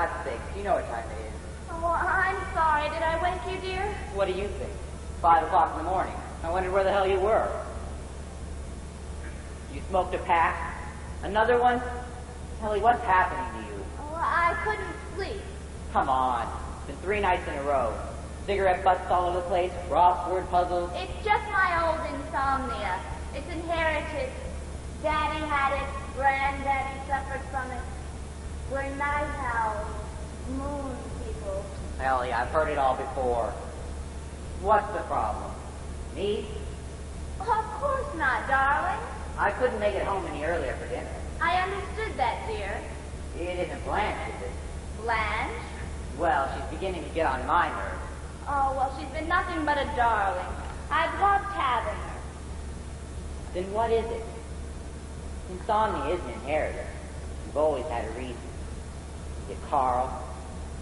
God's sake, you know what time it is. Oh, I'm sorry. Did I wake you, dear? What do you think? 5 o'clock in the morning. I wondered where the hell you were. You smoked a pack? Another one? Ellie, what's happening to you? Oh, I couldn't sleep. Come on. It's been 3 nights in a row. Cigarette butts all over the place, crossword puzzles. It's just my old insomnia. It's inherited. Daddy had it. Granddaddy suffered from it. We're night owls. Moon people. Ellie, I've heard it all before. What's the problem? Me? Oh, of course not, darling. I couldn't make it home any earlier for dinner. I understood that, dear. It isn't Blanche, is it? Blanche? Well, she's beginning to get on my nerves. Oh, well, she's been nothing but a darling. I've loved having her. Then what is it? Insomnia isn't inherited. You've always had a reason. Is it Carl?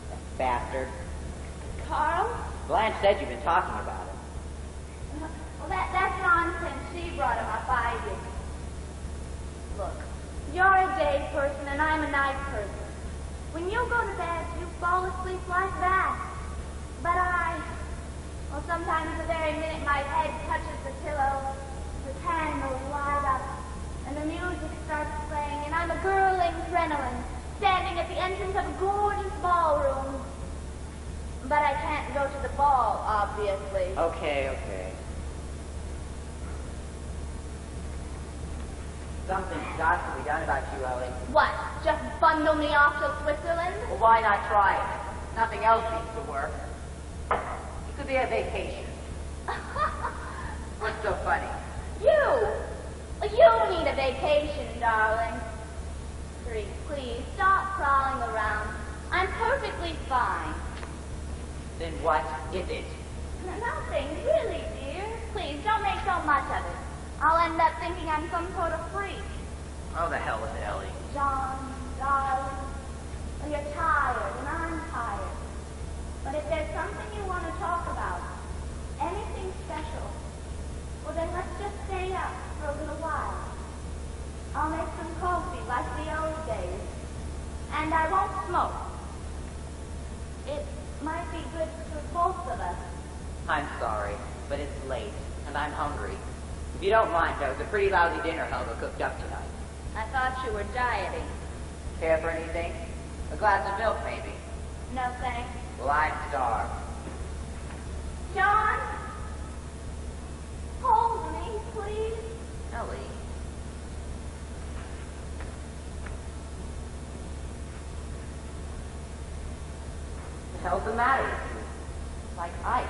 That bastard? Carl? Blanche said you've been talking about it. Well, that's nonsense. She brought him up, I didn't. Look, you're a day person and I'm a night person. When you go to bed, you fall asleep like that. But well, sometimes the very minute my head touches the pillow, the candles light up, and the music starts playing, and I'm a girl in crinoline, standing at the entrance of a gorgeous ballroom. But I can't go to the ball, obviously. Okay. Something's got to be done about you, Ellie. What? Just bundle me off to Switzerland? Well, why not try it? Nothing else seems to work. It could be a vacation. What's so funny? You need a vacation, darling. Please, stop crawling around. I'm perfectly fine. Then what is it? Nothing, really, dear. Please, don't make so much of it. I'll end up thinking I'm some sort of freak. Oh, the hell with it, Ellie. John, darling, well, you're tired, and I'm tired. But if there's something you want to talk about, anything special, well, then let's just stay up for a little while. I'll make some coffee like the old days. And I won't smoke. It might be good for both of us. I'm sorry, but it's late, and I'm hungry. If you don't mind, there was a pretty lousy dinner Helga cooked up tonight. I thought you were dieting. Care for anything? A glass of milk, maybe? No, thanks. Well, I'm starved. John? Hold me, please. Ellie. What the hell's the matter with you? It's like ice.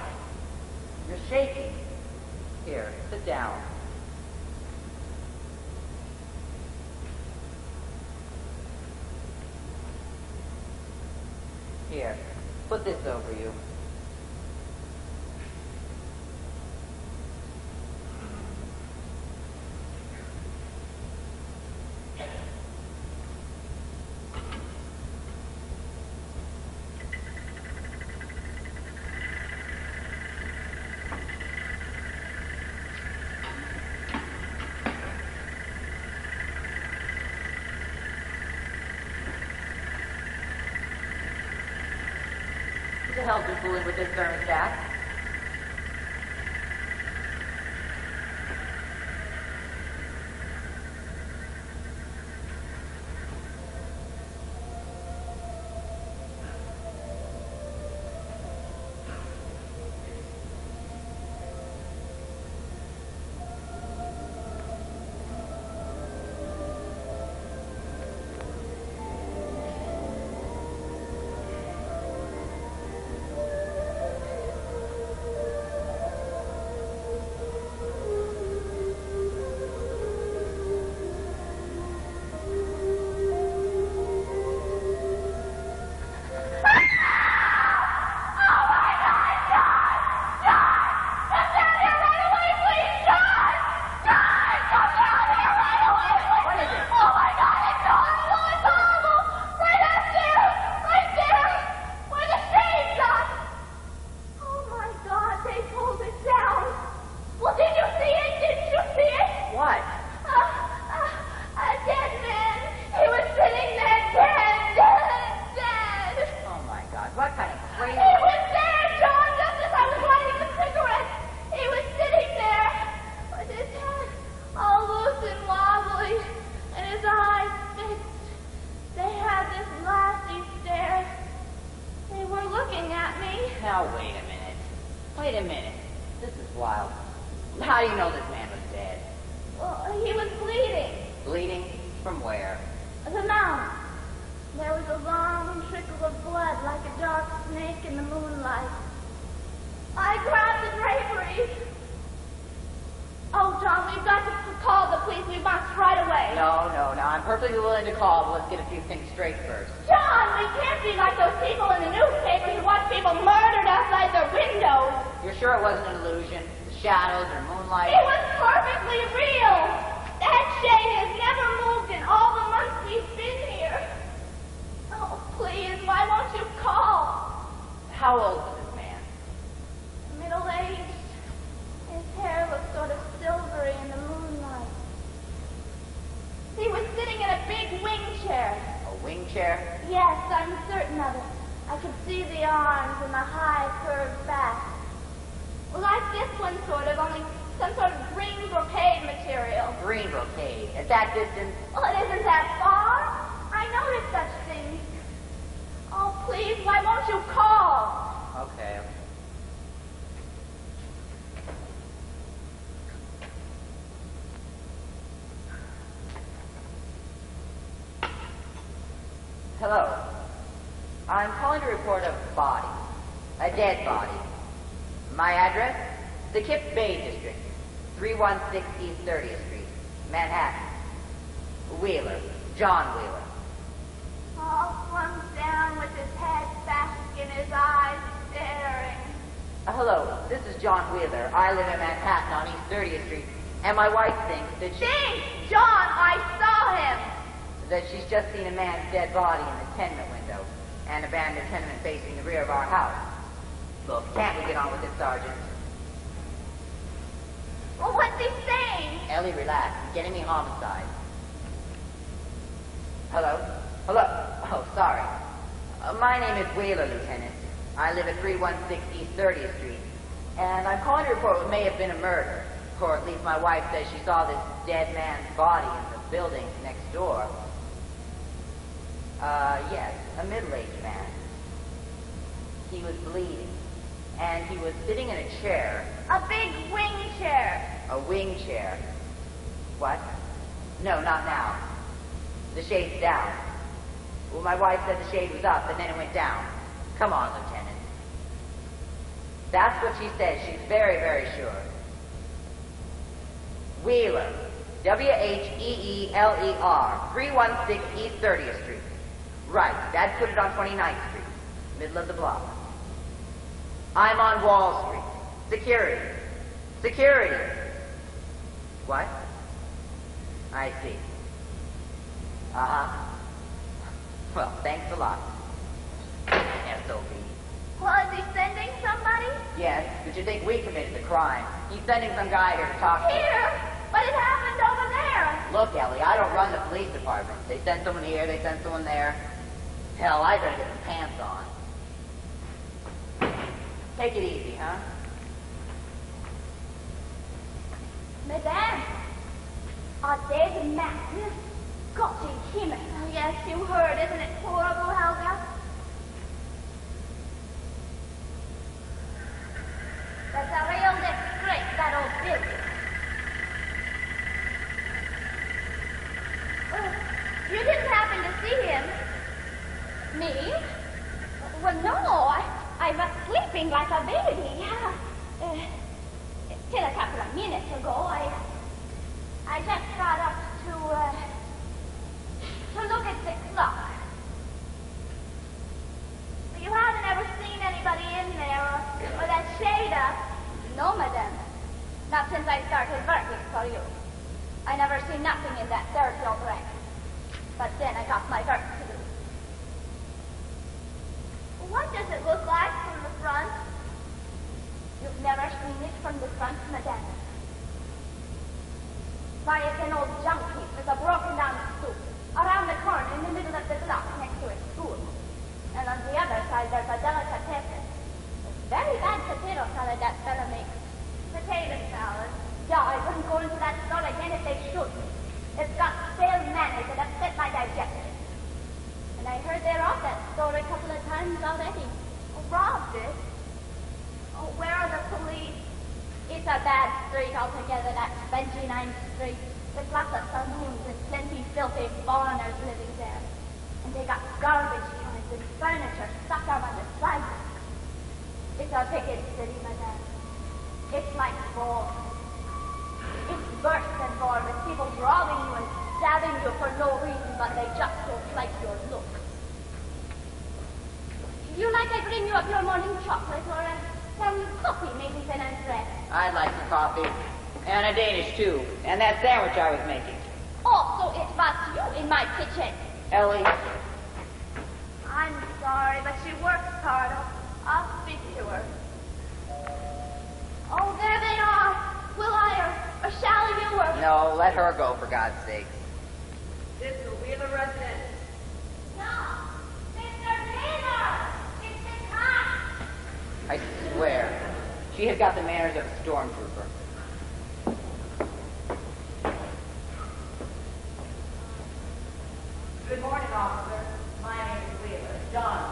You're shaking. Here, sit down. Here, put this over you. Who the hell's been fooling with this thermostat? snake in the moonlight. I grabbed the drapery. Oh, John, we've got to call the police. We must right away. No. I'm perfectly willing to call, but let's get a few things straight first. John, we can't be like those people in the newspapers who watch people murdered outside their windows. You're sure it wasn't an illusion? The shadows or moonlight? It was perfectly real. That shade has never moved in all the months we've been here. Oh, please, why won't you call? How old is this man? Middle-aged. His hair was sort of silvery in the moonlight. He was sitting in a big wing chair. A wing chair? Yes, I'm certain of it. I could see the arms and the high curved back. Like this one, sort of, only some sort of green brocade material. Green brocade. At that distance? Oh, it isn't that far. I noticed such things. Oh, please, why won't you call? Okay. Hello. I'm calling to report a body. A dead body. My address? The Kip Bay District. 316 East 30th Street. Manhattan. Wheeler. John Wheeler. All slumped down with his head back and his eyes staring. Hello. This is John Wheeler. I live in Manhattan on East 30th Street. And my wife thinks that John, I saw him! that she's just seen a man's dead body in the tenement window, an abandoned tenement facing the rear of our house. Look, can't we get on with it, Sergeant? Well, what's he saying? Ellie, relax. He's getting me homicide. Hello? Oh, sorry. My name is Wheeler, Lieutenant. I live at 316 East 30th Street. And I'm calling to report what may have been a murder. Or at least my wife says she saw this dead man's body in the building next door. Yes, a middle-aged man. He was bleeding. And he was sitting in a chair. A big wing chair. A wing chair. What? No, not now. The shade's down. Well, my wife said the shade was up, and then it went down. Come on, Lieutenant. That's what she says. She's very, very sure. Wheeler. Wheeler. 316 East 30th Street. Right. Dad put it on 29th Street. Middle of the block. I'm on Wall Street. Security. What? I see. Uh-huh. Well, thanks a lot. S.O.B. Was he sending somebody? Yes, but you think we committed the crime. He's sending some guy here to talk to Here? But it happened over there. Look, Ellie, I don't run the police department. They send someone here, they send someone there. Hell, I better get some pants on. Take it easy, huh? Madame, a dead man. Gott in Himmel. Oh, yes, you heard. Isn't it horrible, Helga? That's a real disgrace, that old building. You didn't happen to see him? Me? Well, no. I was sleeping like a baby. Till a couple of minutes ago, I just got up to look at the clock. You haven't ever seen anybody in there or that shade up? No, madame. Not since I started working for you. I never seen nothing in that dirty old wreck. But then I got my work to do. What does it look like from the front? You've never seen it from the front, madame. Why, it's an old junk heap with a broken down stoop. Around the corner in the middle of the block next to a school. And on the other side there's a delicatessen. It's very bad potato salad that fella makes. Potato salad? Yeah, I wouldn't go into that store again if they should. It's got stale mayonnaise that upset my digestion. And I heard they robbed that store a couple of times already. Oh, robbed it? Oh, where are the police? It's a bad street altogether, that 29th Street. There's lots of saloons and plenty filthy foreigners living there. And they got garbage cans and furniture stuck out on the sidewalk. picket city, madame. It's like war. It's worse than war with people robbing you and stabbing you for no reason, but they just don't like your look. You like I bring you up your morning chocolate or some coffee maybe then I'm dressed? I'd like some coffee. And a Danish, too. And that sandwich I was making. Oh, so it was you in my kitchen. Ellie. I'm sorry, but she works hard. I'll speak to her. Oh, there they are. Will I or shall you or... No, let her go, for God's sake. This is the Wheeler residence. No, Mr. Wheeler! It's the cop! I swear. She has got the manners of a stormtrooper. Good morning, officer. My name is Wheeler, John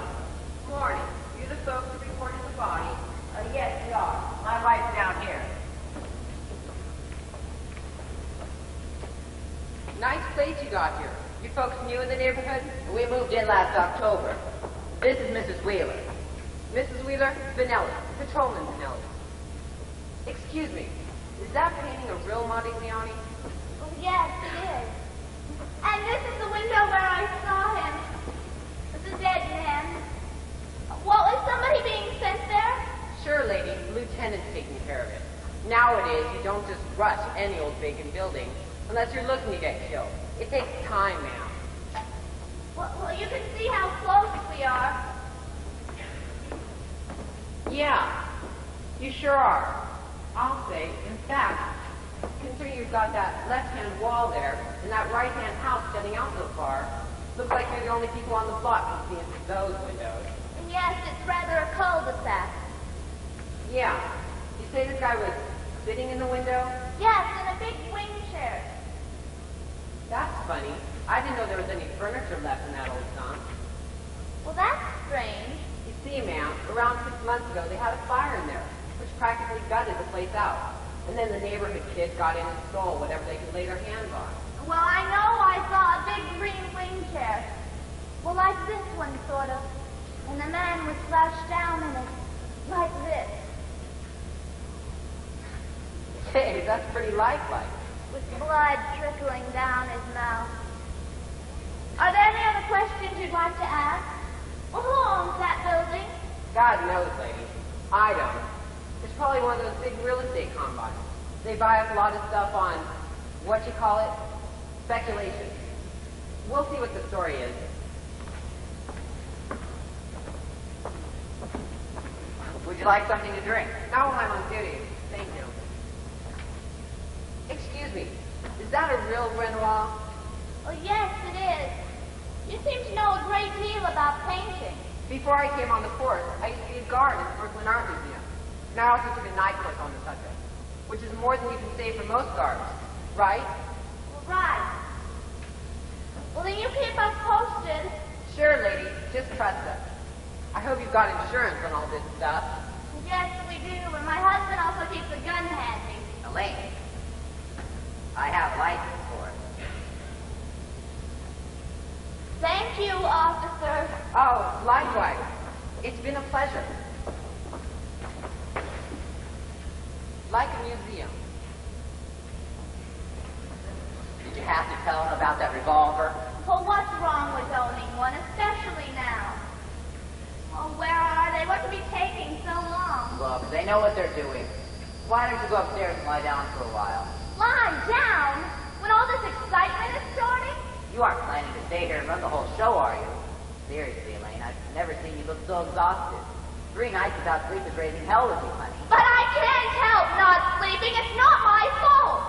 Wheeler. Morning. You the folks who reported the body? Yes, we are. My wife's down here. Nice place you got here. You folks new in the neighborhood? We moved in last October. This is Mrs. Wheeler. Mrs. Wheeler, Vanelli, Patrolman Vanelli. Excuse me, is that painting a real Modigliani? Oh, yes, it is. And this is the window where I saw him. The dead man. Well, is somebody being sent there? Sure, lady. The lieutenant's taking care of it. Nowadays, you don't just rush any old vacant building unless you're looking to get killed. It takes time, ma'am. Well, you can see how close we are. Yeah, you sure are. I'll say, in fact, considering you've got that left-hand wall there and that right-hand house jutting out so far, looks like you're the only people on the block who see into those windows. Yes, it's rather a cul-de-sac. Yeah. You say this guy was sitting in the window? Yes, in a big wing chair. That's funny. I didn't know there was any furniture left in that old song. Well, that's strange. You see, ma'am, around 6 months ago, they had a fire in there, which practically gutted the place out. And then the neighborhood kids got in and stole whatever they could lay their hands on. Well, I know I saw a big green wing chair. Well, like this one, sort of. And the man was slouched down in it, like this. Hey, that's pretty lifelike. With blood trickling down his mouth. Are there any other questions you'd like to ask? Well, who owns that building? God knows, lady. I don't. It's probably one of those big real estate combines. They buy up a lot of stuff on, what you call it, speculation. We'll see what the story is. Would you like something to drink? Now I'm on duty. Thank you. Excuse me. Is that a real Renoir? Oh, yes, it is. You seem to know a great deal about painting. Before I came on the force, I used to be a guard at the Brooklyn Art Museum. And I also took a night course on the subject, which is more than you can say for most guards, right? Well, right. Well, then you keep us posted. Sure, lady. Just trust us. I hope you've got insurance on all this stuff. Yes, we do. And my husband also keeps a gun handy. Elaine, I have a license for it. Thank you, officer. Oh, likewise. It's been a pleasure. Like a museum. Did you have to tell him about that revolver? Well, what's wrong with owning one, especially now? Oh, where are they? What could be taking so long? Look, they know what they're doing. Why don't you go upstairs and lie down for a while? Lie down? When all this excitement is starting? You aren't planning to stay here and run the whole show, are you? Seriously, Elaine, I've never seen you look so exhausted. 3 nights without sleep is raising hell with you, honey. But I can't help not sleeping. It's not my fault.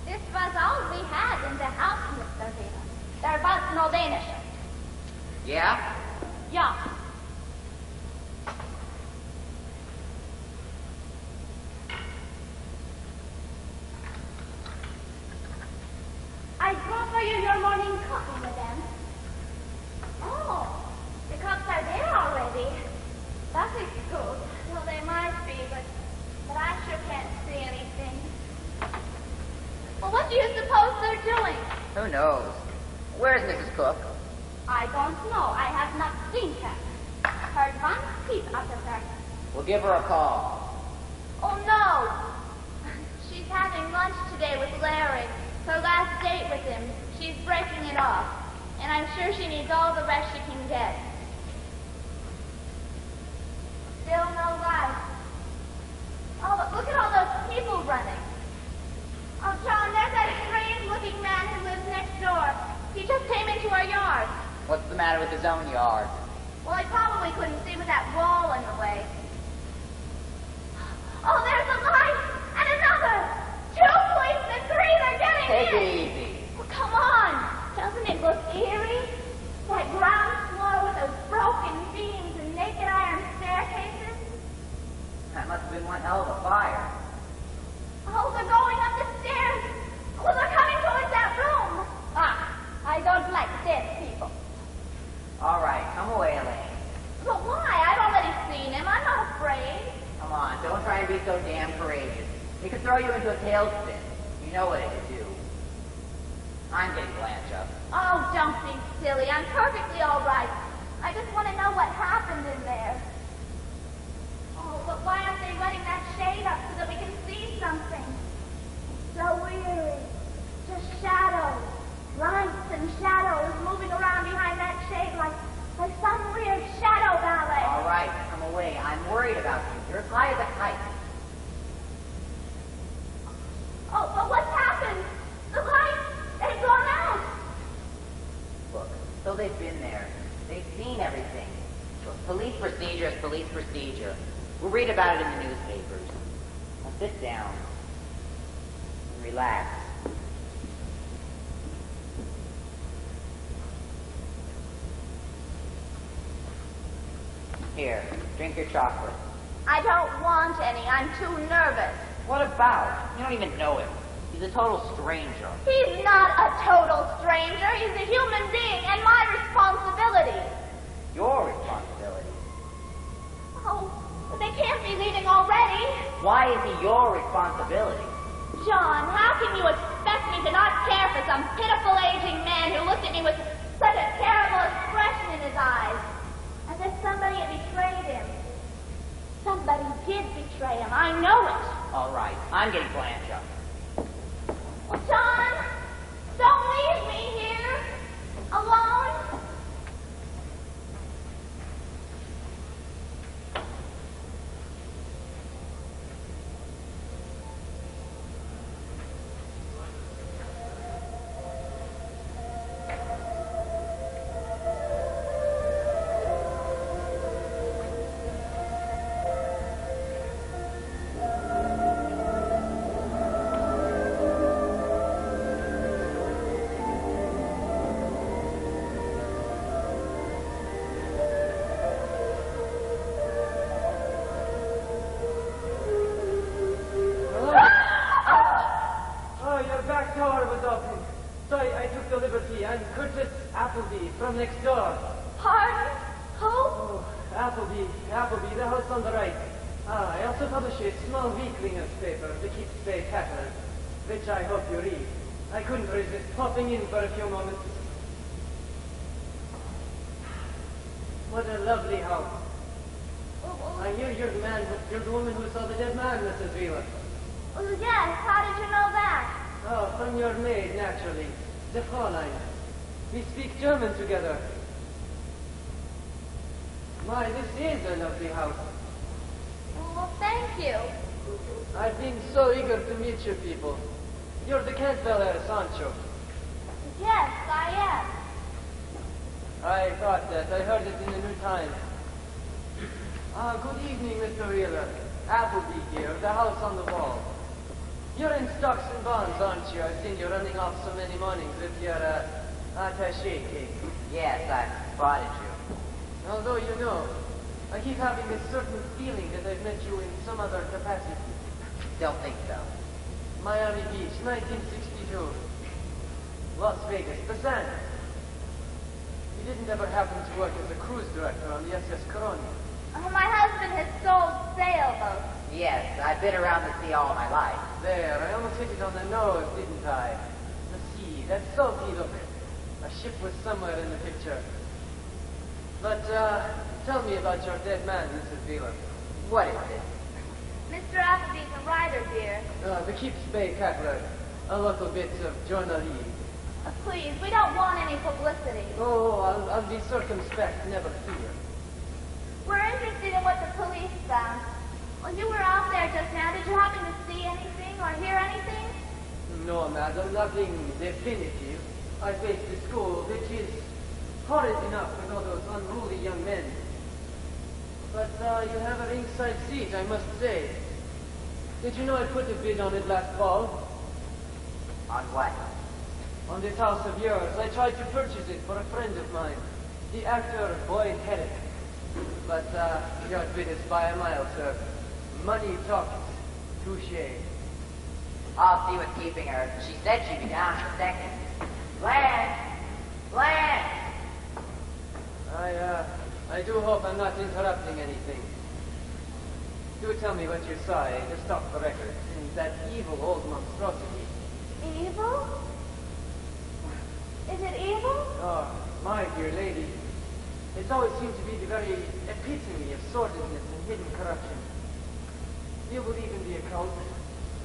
This was all we had in the house, Mr. Wheeler. There was no Danish. Yeah? Yeah. I brought for you your morning coffee, madame. Oh, the cups are there already. That is good. Well, they might be, but I sure can't see anything. Well, what do you suppose they're doing? Who knows? Where's Mrs. Cook? I don't know. I have not seen her. Heard one peep out of her. We'll give her a call. Oh, no. She's having lunch today with Larry. Her last date with him. She's breaking it off. And I'm sure she needs all the rest she can get. Still no light. Oh, but look at all those people running. Oh, John, there's that strange-looking man who lives next door. He just came into our yard. What's the matter with his own yard? Well, he probably couldn't see with that wall in the way. Oh, there's a light! And another! 2 policemen, 3, they're getting in! Take it easy. Well, come on! Doesn't it look eerie? That ground floor with those broken beams and naked iron staircases? That must have been one hell of a fire. Oh, they're going up the stairs! Oh, they're coming towards that room! Ah, I don't like dead people. All right, come away, Elaine. But why? I've already seen him. I'm not afraid. Come on, don't try and be so damn courageous. It could throw you into a tailspin. You know what it could do. I'm getting Blanche up. Oh, don't be silly. I'm perfectly all right. I just want to know what happened in there. Oh, but why aren't they letting that shade up so that we can see something? So weird. Just shadows. Lights and shadows moving around behind that shade like some weird shadow ballet. All right, come away. I'm worried about you. You're as high as a kite. Oh, but what's happened? The lights, they've gone out. Look, so they've been there. They've seen everything. Look, police procedure is police procedure. We'll read about it in the newspapers. Now sit down. And relax. Here, drink your chocolate. I don't want any. I'm too nervous. What about? You don't even know him. He's a total stranger. He's not a total stranger. He's a human being and my responsibility. Your responsibility. Oh, but they can't be leaving already. Why is he your responsibility? John, how can you expect me to not care for some pitiful aging man who looked at me with such a terrible expression in his eyes? As if somebody had betrayed him. Somebody did betray him. I know it. All right, I'm getting Blanche up. John, don't leave me here alone. From next door. Pardon? Who? Oh, Appleby, the house on the right. I also publish a small weekly newspaper, the Keeps Bay Tatler, which I hope you read. I couldn't resist popping in for a few moments. What a lovely house. I hear you're the woman who saw the dead man, Mrs. Wheeler. Oh, yes. How did you know that? Oh, from your maid, naturally. The Fräulein. We speak German together. My, this is a lovely house. Well, thank you. I've been so eager to meet you people. You're the Campbellers, aren't you? Yes, I am. I thought that. I heard it in the New Times. Good evening, Mr. Wheeler. Appleby here, the house on the wall. You're in stocks and bonds, aren't you? I've seen you running off so many mornings with your, attaché cake. Yes, I spotted you. Although, you know, I keep having a certain feeling that I've met you in some other capacity. Don't think so. Miami Beach, 1962. Las Vegas, the Sands. You didn't ever happen to work as a cruise director on the SS Coronia? Oh, my husband has sold sailboats. Yes, I've been around the sea all my life. There, I almost hit it on the nose, didn't I? The sea, that salty look. A ship was somewhere in the picture. But, tell me about your dead man, Mrs. Wheeler. What is this? Mr. Appleby's a writer, dear. The Keeps Bay Cackler. A little bit of journalism. Please, we don't want any publicity. Oh, I'll be circumspect, never fear. We're interested in what the police found. When you were out there just now, did you happen to see anything or hear anything? No, madam, nothing definitive. I faced the school, which is horrid enough with all those unruly young men. But you have a ringside seat, I must say. Did you know I put a bid on it last fall? On what? On this house of yours. I tried to purchase it for a friend of mine, the actor Boyd Herrick. But your bid is by a mile, sir. Money talks. Touché. I'll see what's keeping her. She said she'd be down in a second. Blanche! Blanche! I do hope I'm not interrupting anything. Do tell me what you saw, just off the record, in that evil old monstrosity. Evil? Is it evil? Oh, my dear lady. It's always seemed to be the very epitome of sordidness and hidden corruption. Do you believe in the occult?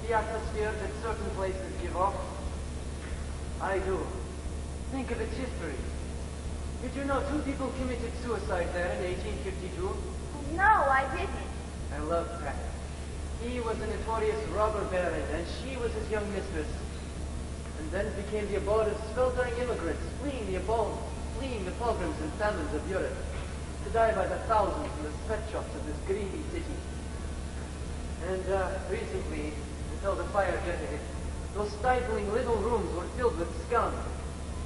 The atmosphere that certain places give off? I do. Think of its history. Did you know 2 people committed suicide there in 1852? No, I didn't. I love Pratt. He was a notorious robber baron, and she was his young mistress. And then it became the abode of sweltering immigrants, fleeing the pogroms and famines of Europe, to die by the thousands in the sweatshops of this greedy city. And recently, until the fire jetted it, those stifling little rooms were filled with scum.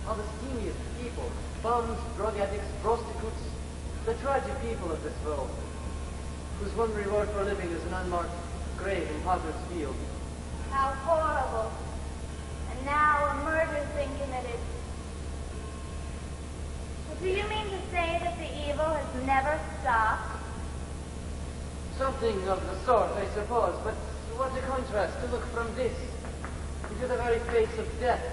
All the steamiest people, bums, drug addicts, prostitutes, the tragic people of this world, whose one reward for living is an unmarked grave in Potter's Field. How horrible. And now a murder's been committed. Do you mean to say that the evil has never stopped? Something of the sort, I suppose, but what a contrast to look from this into the very face of death.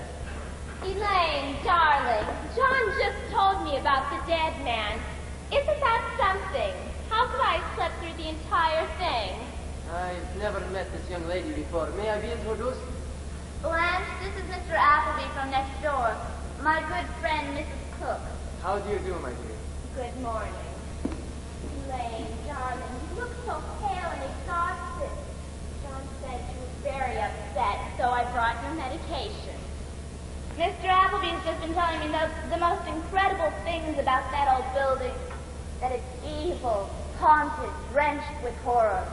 Elaine, darling, John just told me about the dead man. Isn't that something? How could I have slept through the entire thing? I've never met this young lady before. May I be introduced? Blanche, this is Mr. Appleby from next door. My good friend, Mrs. Cook. How do you do, my dear? Good morning. Elaine, darling, you look so pale and exhausted. John said you were very upset, so I brought your medication. Mr. Appleby's just been telling me the most incredible things about that old building. That it's evil, haunted, drenched with horror.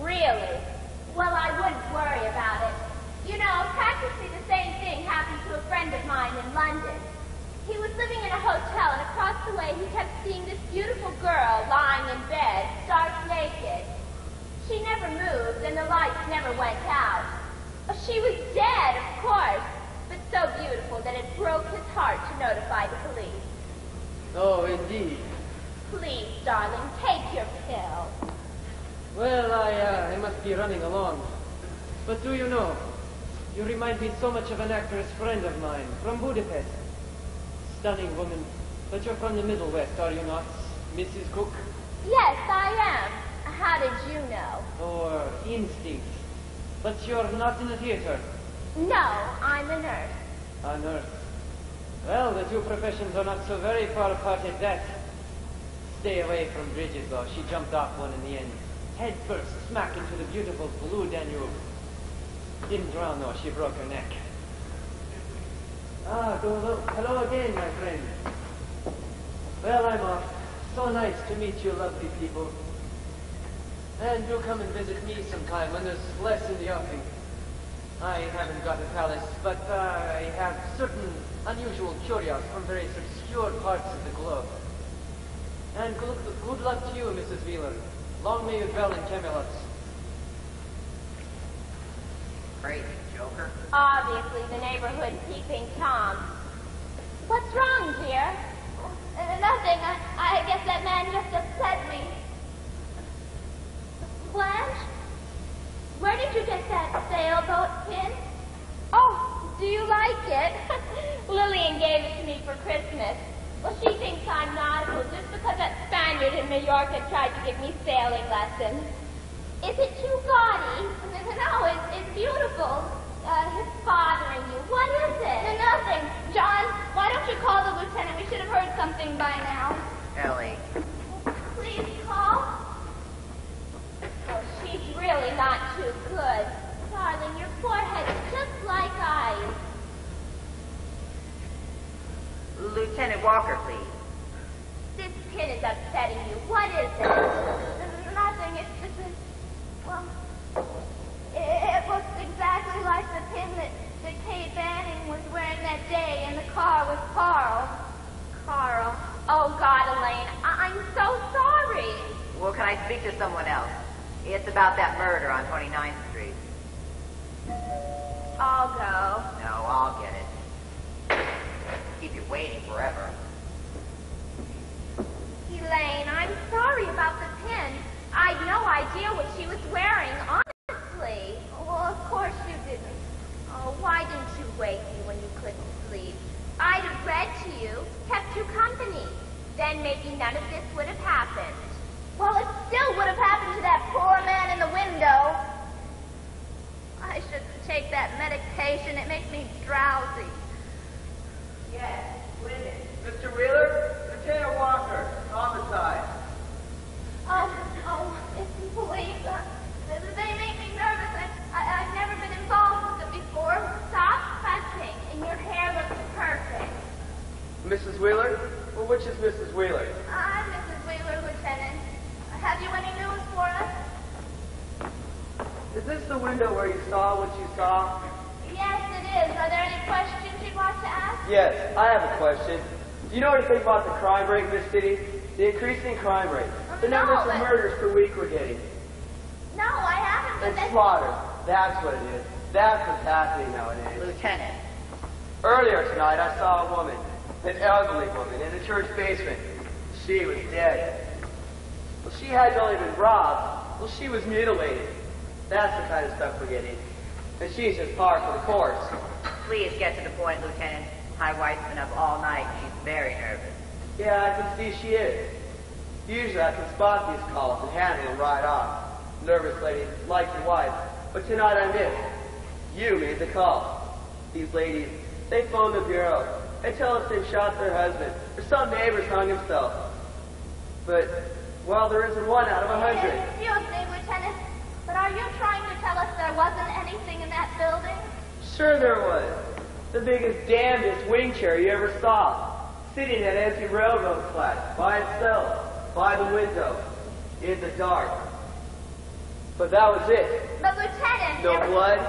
Really? Well, I wouldn't worry about it. You know, practically the same thing happened to a friend of mine in London. He was living in a hotel, and across the way he kept seeing this beautiful girl lying in bed, stark naked. She never moved, and the lights never went out. She was dead, of course, but so beautiful that it broke his heart to notify the police. Oh, indeed. Please, darling, take your pill. Well, I must be running along. But do you know, you remind me so much of an actress friend of mine from Budapest. Stunning woman. But you're from the Middle West, are you not, Mrs. Cook? Yes, I am. How did you know? Or instinct. But you're not in the theater. No, I'm a nurse. A nurse. Well, the 2 professions are not so very far apart at that. Stay away from bridges, though. She jumped off one in the end. Head first, smack into the beautiful blue Danube. Didn't drown, though. She broke her neck. Hello again, my friend. Well, I'm off. So nice to meet you lovely people. And do come and visit me sometime when there's less in the offing. I haven't got a palace, but I have certain unusual curios from various obscure parts of the globe. And good luck to you, Mrs. Wheeler. Long may you dwell in Camelot. Crazy joker. Obviously, the neighborhood peeping Tom. What's wrong, dear? Nothing. I guess that man just upset me. Blanche? Where did you get that sailboat pin? Oh, do you like it? Lillian gave it to me for Christmas. Well, she thinks I'm nautical just because that Spaniard in New York had tried to give me sailing lessons. Is it too gaudy? No, it's beautiful. It's bothering you. What is it? Nothing. John, why don't you call the lieutenant? We should have heard something by now. Ellie. Please call. Oh, she's really not too good. Darling, your forehead's just like ice. Lieutenant Walker, please. This pin is upsetting you. What is it? Nothing. It's just well, it looks exactly like the pin that Kate Banning was wearing that day in the car with Carl. Carl. Oh, God, Elaine. I'm so sorry. Well, can I speak to someone else? It's about that murder on 29th Street. I'll go. No, I'll get it. Keep you waiting forever. Elaine, I'm sorry about the pin. I'd no idea what she was wearing, honestly. Well, of course you didn't. Oh, why didn't you wake me when you couldn't sleep? I'd have read to you, kept you company. Then maybe none of this would have happened. Well, it still would have happened to that poor man in the window. I should take that medication. It makes me drowsy. Yes, women. Mr. Wheeler, Lieutenant Walker, homicide. Oh, it's the police. They make me nervous. I've never been involved with them before. Stop fussing, and your hair looks perfect. Mrs. Wheeler? Well, which is Mrs. Wheeler? I'm Mrs. Wheeler, Lieutenant. Have you any news for us? Is this the window where you saw what you saw? Yes, it is. Are there any questions you'd like to ask? Yes, I have a question. Do you know anything about the crime rate in this city? The increasing crime rate. The numbers of murders per week we're getting. No, I haven't. But And slaughter. That's what it is. That's what's happening nowadays. Lieutenant. Earlier tonight, I saw a woman, an elderly woman, in the church basement. She was dead. Well, she hadn't only been robbed. Well, she was mutilated. That's the kind of stuff we're getting. And she's just par for the course. Please get to the point, Lieutenant. My wife's been up all night. She's very nervous. Yeah, I can see she is. Usually I can spot these calls and handle them right off. Nervous lady like your wife. But tonight I missed. You made the call. These ladies, they phone the bureau. They tell us they've shot their husband, or some neighbor's hung himself. But, well, there isn't one out of 100. Excuse me, Lieutenant, but are you trying to tell us there wasn't anything in that building? Sure there was. The biggest, damnedest wing chair you ever saw. Sitting in an empty railroad flat, by itself, by the window, in the dark. But that was it. But, Lieutenant... No blood,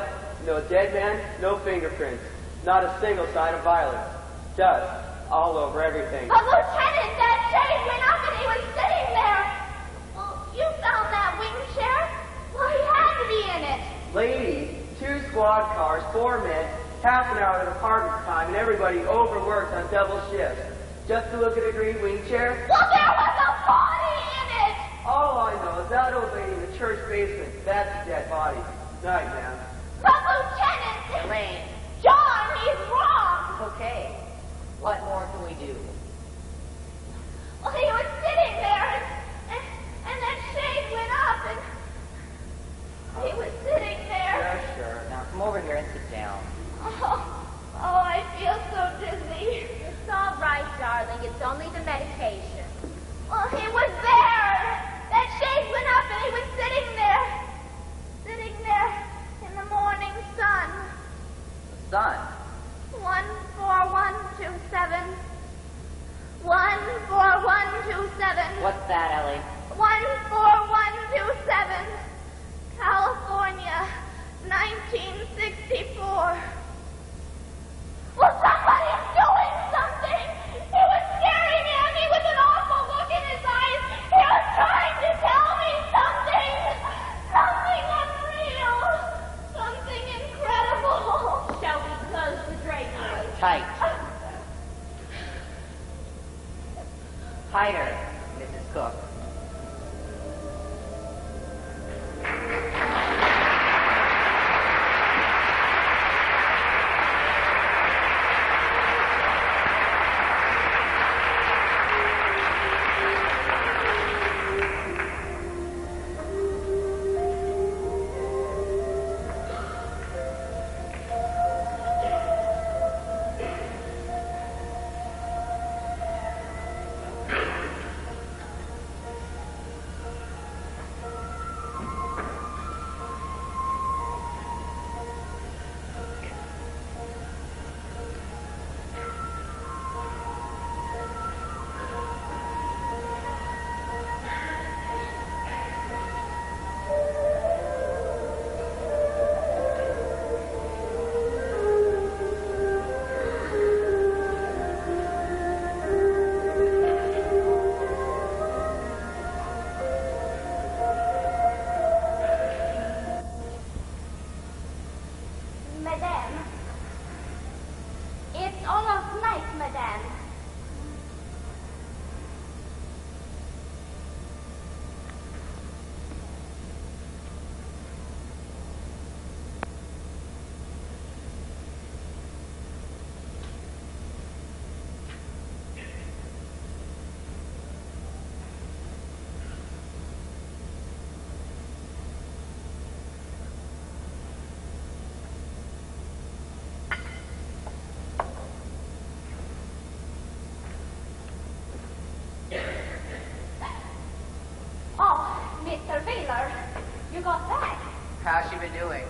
no dead man, no fingerprints. Not a single sign of violence. Dust all over everything. But, Lieutenant, that shade went up and he was sitting there. Well, you found that wing chair? Well, he had to be in it. Ladies, 2 squad cars, 4 men, half an hour at apartment time, and everybody overworked on double shifts. Just to look at a green wing chair? Well, there was a body in it! All I know is that old lady in the church basement. That's a dead body. Night, ma'am. But, Lieutenant... Elaine. John, he's wrong! Okay. What more can we do? Well, he was sitting there, and that shade went up, and he was sitting there. Yeah, sure. Now come over here and sit down. Oh, I feel so dizzy. It's all right, darling. It's only the medication. Well, he was there. That shade went up, and he was sitting there in the morning sun. Son. 14127. 14127. What's that, Ellie? 14127. California, 1964. Well, somebody's doing something! He was staring at me with an awful look in his eyes. He was trying to tell me something! Something unreal! Something incredible! Shall we close the drapery? Tight. Tighter, Mrs. Cook. been doing?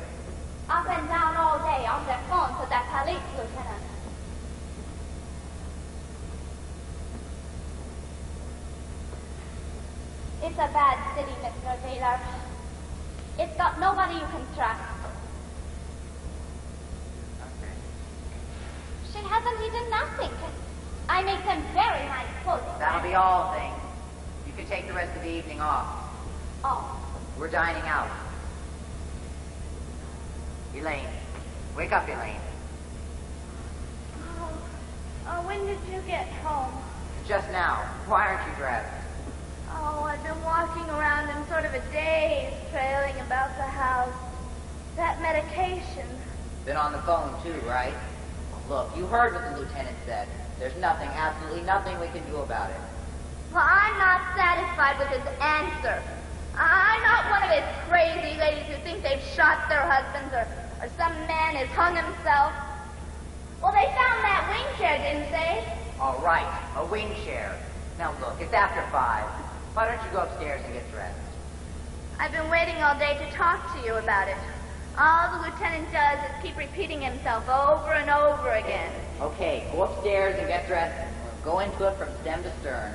Up and down all day on the phone to that police lieutenant. It's a bad city, Mr. Wheeler. It's got nobody you can trust. Okay. She hasn't eaten nothing. I make them very nice pudding. That'll be all, thing. You can take the rest of the evening off. Oh. We're dining out. Elaine. Wake up, Elaine. Oh, when did you get home? Just now. Why aren't you dressed? Oh, I've been walking around in sort of a daze, trailing about the house. That medication. Been on the phone, too, right? Look, you heard what the lieutenant said. There's nothing, absolutely nothing we can do about it. Well, I'm not satisfied with his answer. I'm not one of his crazy ladies who think they've shot their husbands or some man has hung himself. Well, they found that wing chair, didn't they? All right, a wing chair. Now look, it's after 5. Why don't you go upstairs and get dressed? I've been waiting all day to talk to you about it. All the lieutenant does is keep repeating himself over and over again. Okay, go upstairs and get dressed. We'll go into it from stem to stern.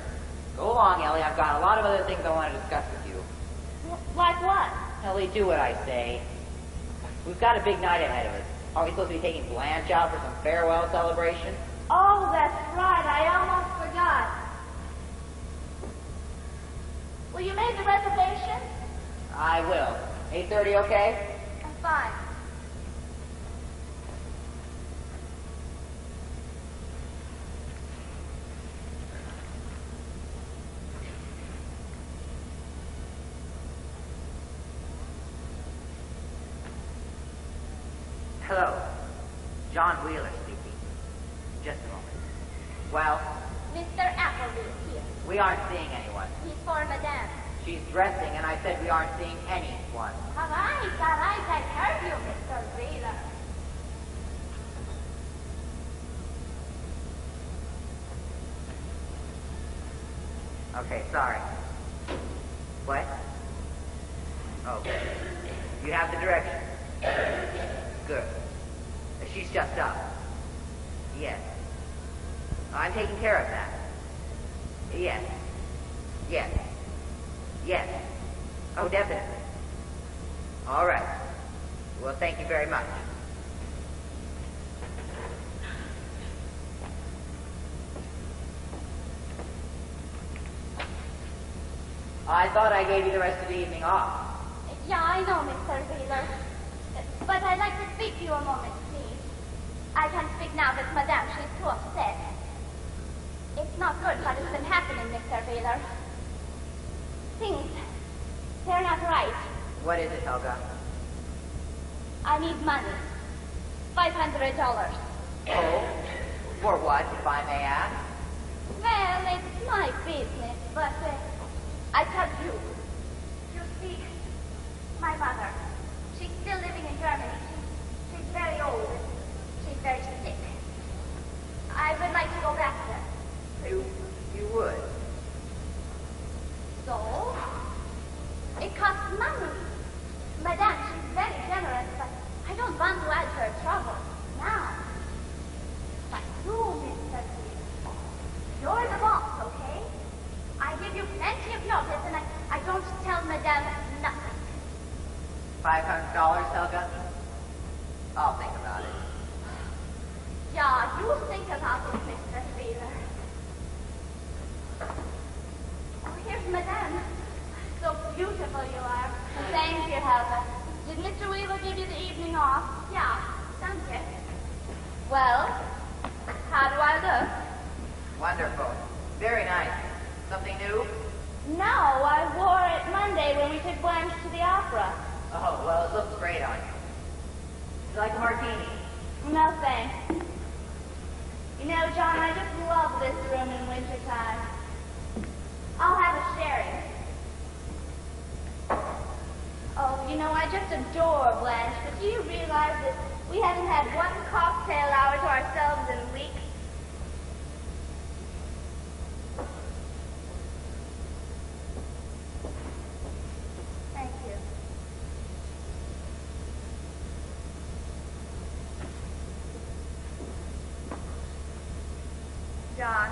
Go along, Ellie. I've got a lot of other things I want to discuss with you. Like what? Ellie, do what I say. We've got a big night ahead of us. Are we supposed to be taking Blanche out for some farewell celebration? Oh, that's right. I almost forgot. Well, you made the reservation? I will. 8:30, okay? Fine. Hello. John Wheeler speaking. Just a moment. Well, Mr. Appleby's here. we aren't seeing anyone. He's for Madame. She's dressing, and I said we aren't seeing anyone. Caray, I heard you, Mr. Wheeler. Okay, sorry. What? Oh, you have the direction. Good. She's just up. Yes. I'm taking care of that. Yes. Yes. Yes. Oh, definitely. All right. Well, thank you very much. I thought I gave you the rest of the evening off. Yeah, I know, Mr. Wheeler. But I'd like to speak to you a moment, please. I can't speak now with Madame. She's too upset. It's not good what has been happening, Mr. Wheeler. Things, they're not right. What is it, Helga? I need money. $500. Oh? For what, if I may ask? Well, it's my business, but I tell you. You see, my mother, she's still living in Germany. She's very old. She's very sick. I would like to go back there. You would? So? It costs money. Madame, she's very generous, but I don't want to add her trouble now. But you, Mr. Wheeler, you're the boss, okay? I give you plenty of notice, and I don't tell Madame nothing. $500, Helga? I'll think about it. Yeah, you think about it, Mr. Wheeler. Oh, here's Madame. So beautiful you are. Thank you, Helga. Did Mr. Wheeler give you the evening off? Yeah, thank you. Well, how do I look? Wonderful. Very nice. Something new? No, I wore it Monday when we took Blanche to the opera. Oh, well, it looks great on you. Would you like a martini? No, thanks. You know, John, I just love this room in wintertime. I'll have a sherry. Oh, you know, I just adore Blanche, but do you realize that we haven't had one cocktail hour to ourselves in weeks? Thank you. John,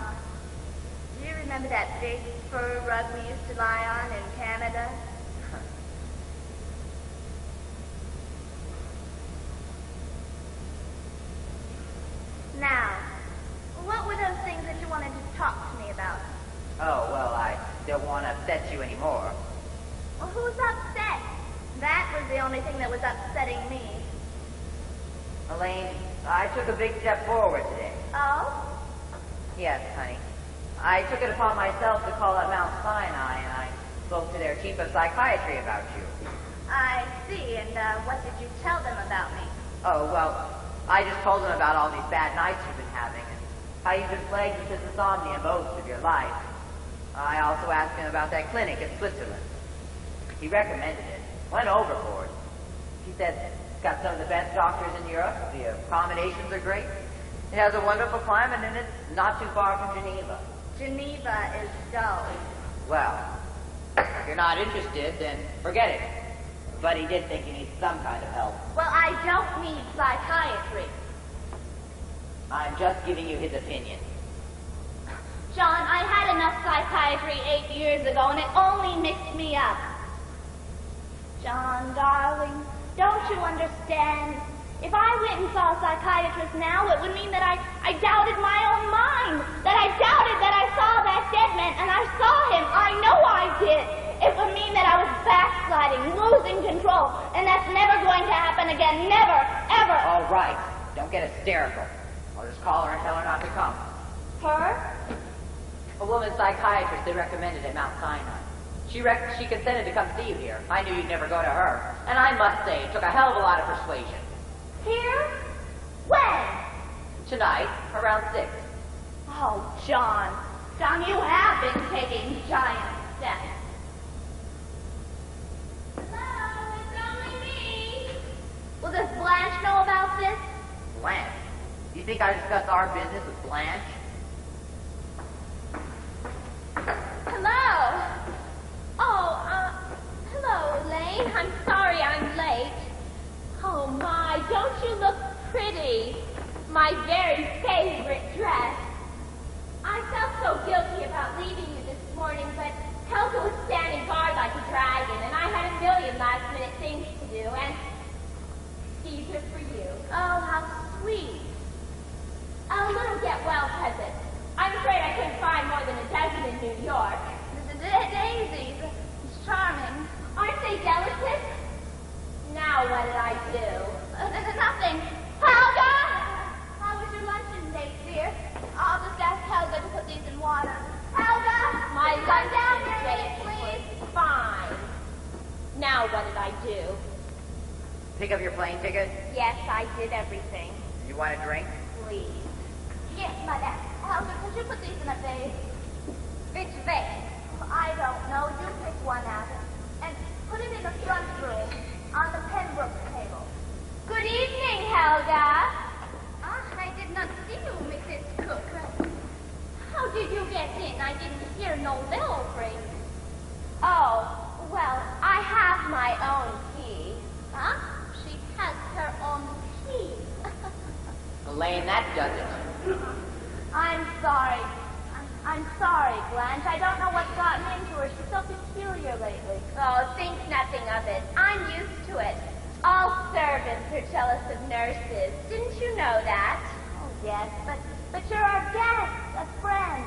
do you remember that big fur rug we used to lie on in Canada? Now, what were those things that you wanted to talk to me about? Oh, well, I don't want to upset you anymore. Well, who's upset? That was the only thing that was upsetting me. Elaine, I took a big step forward today. Oh? Yes, honey. I took it upon myself to call up Mount Sinai, and I spoke to their chief of psychiatry about you. I see, and what did you tell them about me? Oh, well, I just told them about all these bad nights you've been having, and how you've been plagued with this insomnia most of your life. I also asked him about that clinic in Switzerland. He recommended it. Went overboard. He said it's got some of the best doctors in Europe. The accommodations are great. It has a wonderful climate, and it's not too far from Geneva. Geneva is dull. Well, if you're not interested, then forget it. But he did think you need some kind of help. Well, I don't need psychiatry. I'm just giving you his opinion. John, I had enough psychiatry 8 years ago, and it only mixed me up. John, darling, don't you understand? If I went and saw a psychiatrist now, it would mean that I doubted my own mind. That I doubted that I saw that dead man, and I saw him. I know I did. It would mean that I was backsliding, losing control, and that's never going to happen again. Never, ever. All right. Don't get hysterical. I'll just call her and tell her not to come. Her? A woman psychiatrist they recommended at Mount Sinai. She consented to come see you here. I knew you'd never go to her. And I must say, it took a hell of a lot of persuasion. Here? When? Tonight, around 6. Oh, John. John, you have been taking giant steps. Hello, it's only me. Well, does Blanche know about this? Blanche? You think I discuss our business with Blanche? Hello. Hello, Elaine. I'm sorry I'm late. Oh, my, don't you look pretty? My very favorite dress. I felt so guilty about leaving you this morning, but Helga was standing guard like a dragon, and I had a million last-minute things to do, and these are for you. Oh, how sweet. A little get-well present. I'm afraid I couldn't find more than a dozen in New York. Daisies. It's charming. Aren't they delicate? Now what did I do? Nothing. Helga! How was your luncheon date, dear? I'll just ask Helga to put these in water. Helga! My come down luncheon here, date please. was fine. Now what did I do? Pick up your plane ticket? Yes, I did everything. You want a drink? Please. Yes, Mother. Helga, could you put these in a vase? Which vase? I don't know. You pick one out. And put it in the front room on the Pembroke table. Good evening, Helga. I did not see you, Mrs. Cook. How did you get in? I didn't hear no bell ring. Oh, well, I have my own key. Huh? She has her own key. Elaine, that does it. I'm sorry. I'm sorry, Blanche. I don't know what's gotten into her. She's so peculiar lately. Oh, think nothing of it. I'm used to it. All servants are jealous of nurses. Didn't you know that? Oh, yes, but you're our guest, a friend,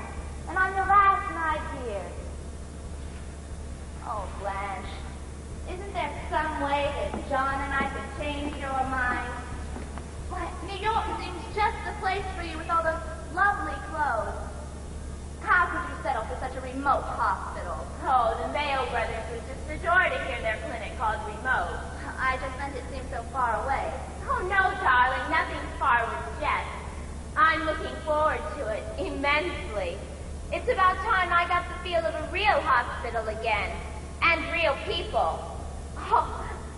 and on your last night here. Oh, Blanche, isn't there some way that John and I could change your mind? Why, New York seems just the place for you with all those lovely clothes. How could you settle for such a remote hospital? Oh, the Mayo brothers would just adore to hear their clinic called remote. I just meant it seemed so far away. Oh, no, darling, nothing's far with Jess. I'm looking forward to it immensely. It's about time I got the feel of a real hospital again. And real people. Oh,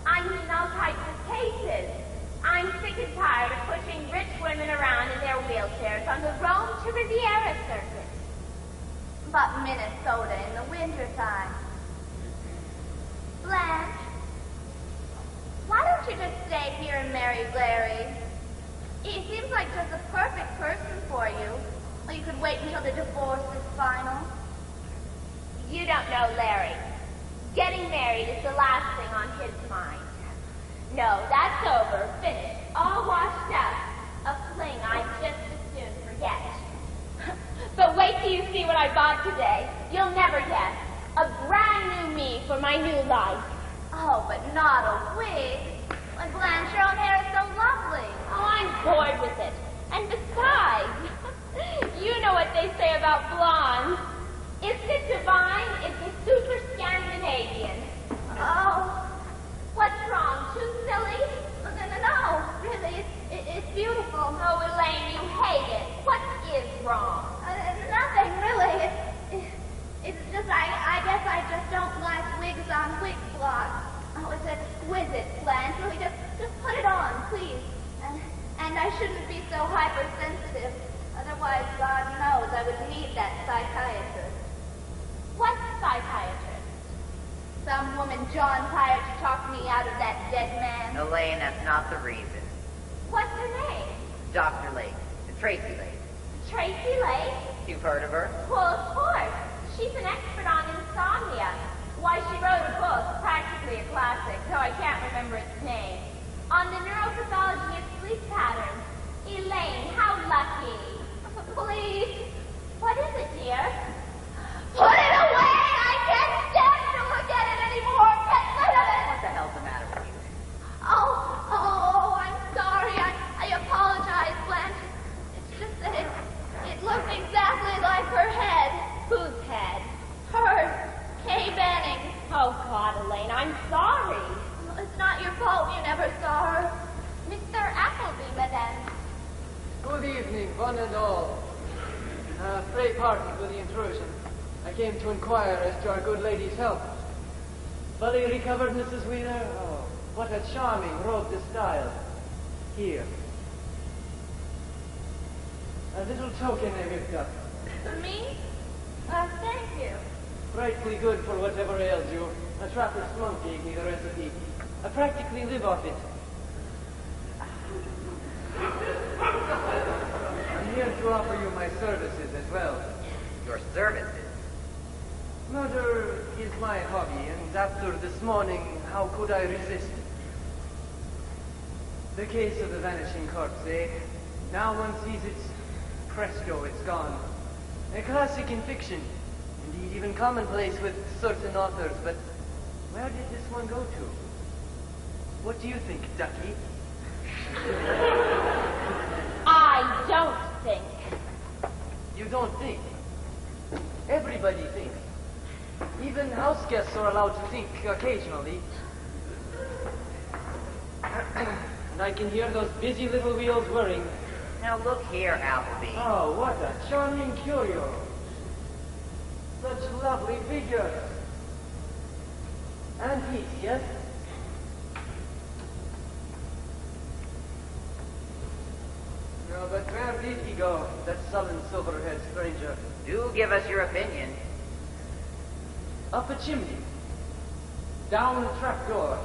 I mean all types of cases. I'm sick and tired of pushing rich women around in their wheelchairs on the Rome to Riviera circuit. But Minnesota in the wintertime. Blanche, why don't you just stay here and marry Larry? He seems like just the perfect person for you. Or you could wait until the divorce is final. You don't know Larry. Getting married is the last thing on his mind. No, that's over, finished, all washed up. A fling I'd just as soon forget. But wait till you see what I bought today. You'll never guess. A brand new me for my new life. Oh, but not a wig. Why, Blanche, your own hair is so lovely. Oh, I'm bored with it. And besides, you know what they say about blondes. Isn't it divine? It's a super Scandinavian. Oh, What's wrong? Too silly? no, really, it's beautiful. Oh, Elaine, you hate it. What is wrong? Nothing, really. It's just, I guess I just don't like wigs on wig blocks. Oh, it's exquisite, Blanche. Really, just put it on, please. And I shouldn't be so hypersensitive. Otherwise, God knows, I would need that psychiatrist. What psychiatrist? Some woman John hired to talk me out of that dead man. Elaine, that's not the reason. What's her name? Dr. Lake. Tracy Lake. Tracy Lake? You've heard of her? Well, of course. She's an expert on insomnia. Why, she wrote a book, practically a classic, though I can't remember its name, on the neuropathology of sleep patterns. Elaine, how lucky. Please, What is it, dear? put it away! I can't stand to look at it anymore! Get rid of it! What the hell's the matter with you? Oh, I'm sorry. I apologize, Blanche. It's just that it looks exactly like her head. Whose head? Hers. Kay Banning. Oh, God, Elaine, I'm sorry. It's not your fault you never saw her. Mr. Appleby, madame. Good evening, one and all. Pray pardon for the intrusion. I came to inquire as to our good lady's health. Fully recovered, Mrs. Wheeler? Oh, what a charming robe de style. Here. A little token I whipped up. For me? Thank you. Frightfully good for whatever ails you. A Trappist monk gave me the recipe. I practically live off it. I'm here to offer you my services as well. Your services. Murder is my hobby, and after this morning, how could I resist? The case of the vanishing corpse, eh? Now one sees it, presto, it's gone. A classic in fiction. Indeed, even commonplace with certain authors, but where did this one go to? What do you think, Ducky? I don't think. You don't think? Everybody thinks. Even house guests are allowed to think occasionally. And I can hear those busy little wheels whirring. Now look here, Appleby. Oh, what a charming curio. Such lovely figures. Antiques, yes? No, but where did he go, that sullen silver-haired stranger? Do give us your opinion. Up a chimney. Down a trapdoor.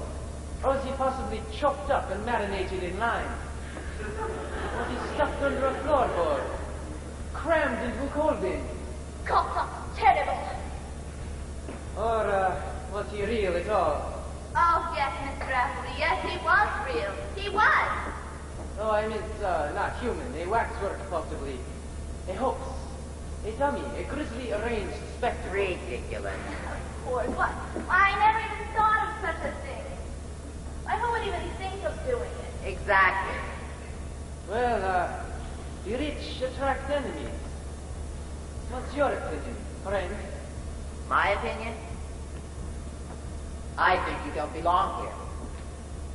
Or is he possibly chopped up and marinated in lime? Was he stuffed under a floorboard? Crammed into a coal bin? God, terrible. Or, was he real at all? Oh, yes, Mr. Appleby. Yes, he was real. He was. Oh, I meant, not human. A waxwork, possibly. A hoax. A dummy. A grisly arranged spectacle. Ridiculous. Of course. What? I never even thought of such a thing. Why, who would even think of doing it? Exactly. Well, the rich attract enemies. What's your opinion, friend? My opinion? I think you don't belong here.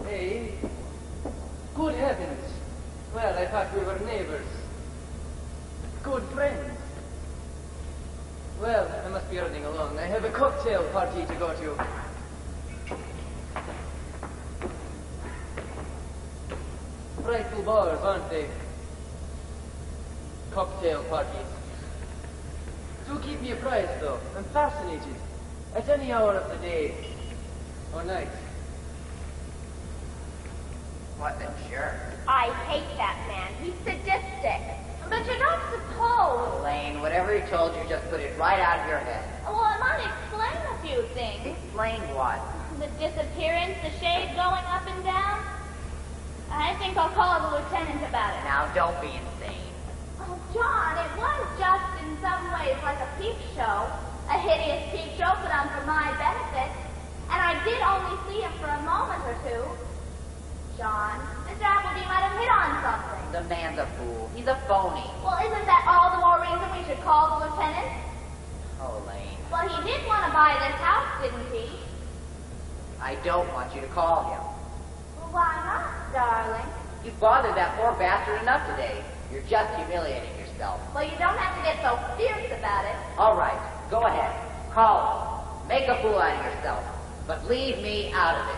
Hey? Good heavens. Well, I thought we were neighbors. Good friends. Well, I must be running along. I have a cocktail party to go to. Frightful bars, aren't they? Cocktail parties. Do keep me apprised, though. I'm fascinated. At any hour of the day or night. What a jerk. I hate that man. He's sadistic. But you don't suppose... Elaine, whatever he told you, just put it right out of your head. Well, I might explain a few things. Explain what? The disappearance, the shade going up and down. I think I'll call the lieutenant about it. Now, don't be insane. Oh, John, it was just in some ways like a peep show. A hideous peep show put on for my benefit. And I did only see him for a moment or two. John, Mr. Appleby might have hit on something. The man's a fool. He's a phony. Well, isn't that all the more reason we should call the lieutenant? Oh, Elaine. Well, he did want to buy this house, didn't he? I don't want you to call him. Well, why not, darling? You've bothered that poor bastard enough today. You're just humiliating yourself. Well, you don't have to get so fierce about it. All right, go ahead. Call him. Make a fool out of yourself. But leave me out of it.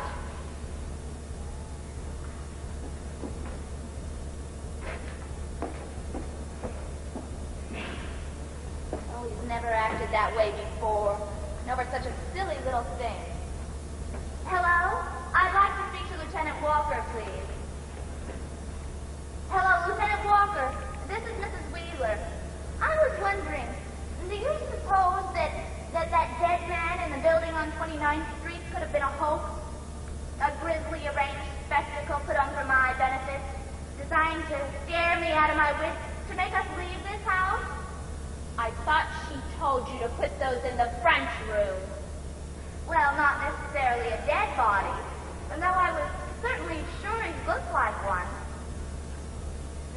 Oh, he's never acted that way before. Never such a silly little thing. Hello? I'd like to speak to Lieutenant Walker, please. Hello, Lieutenant Walker. This is Mrs. Wheeler. I was wondering, do you suppose that dead man in the building on 29th Street could have been a hoax? A grisly arranged spectacle put on for my benefit? Designed to scare me out of my wits? To make us leave this house? I thought she told you to put those in the French room. Well, not necessarily a dead body, though I was certainly sure he looked like one.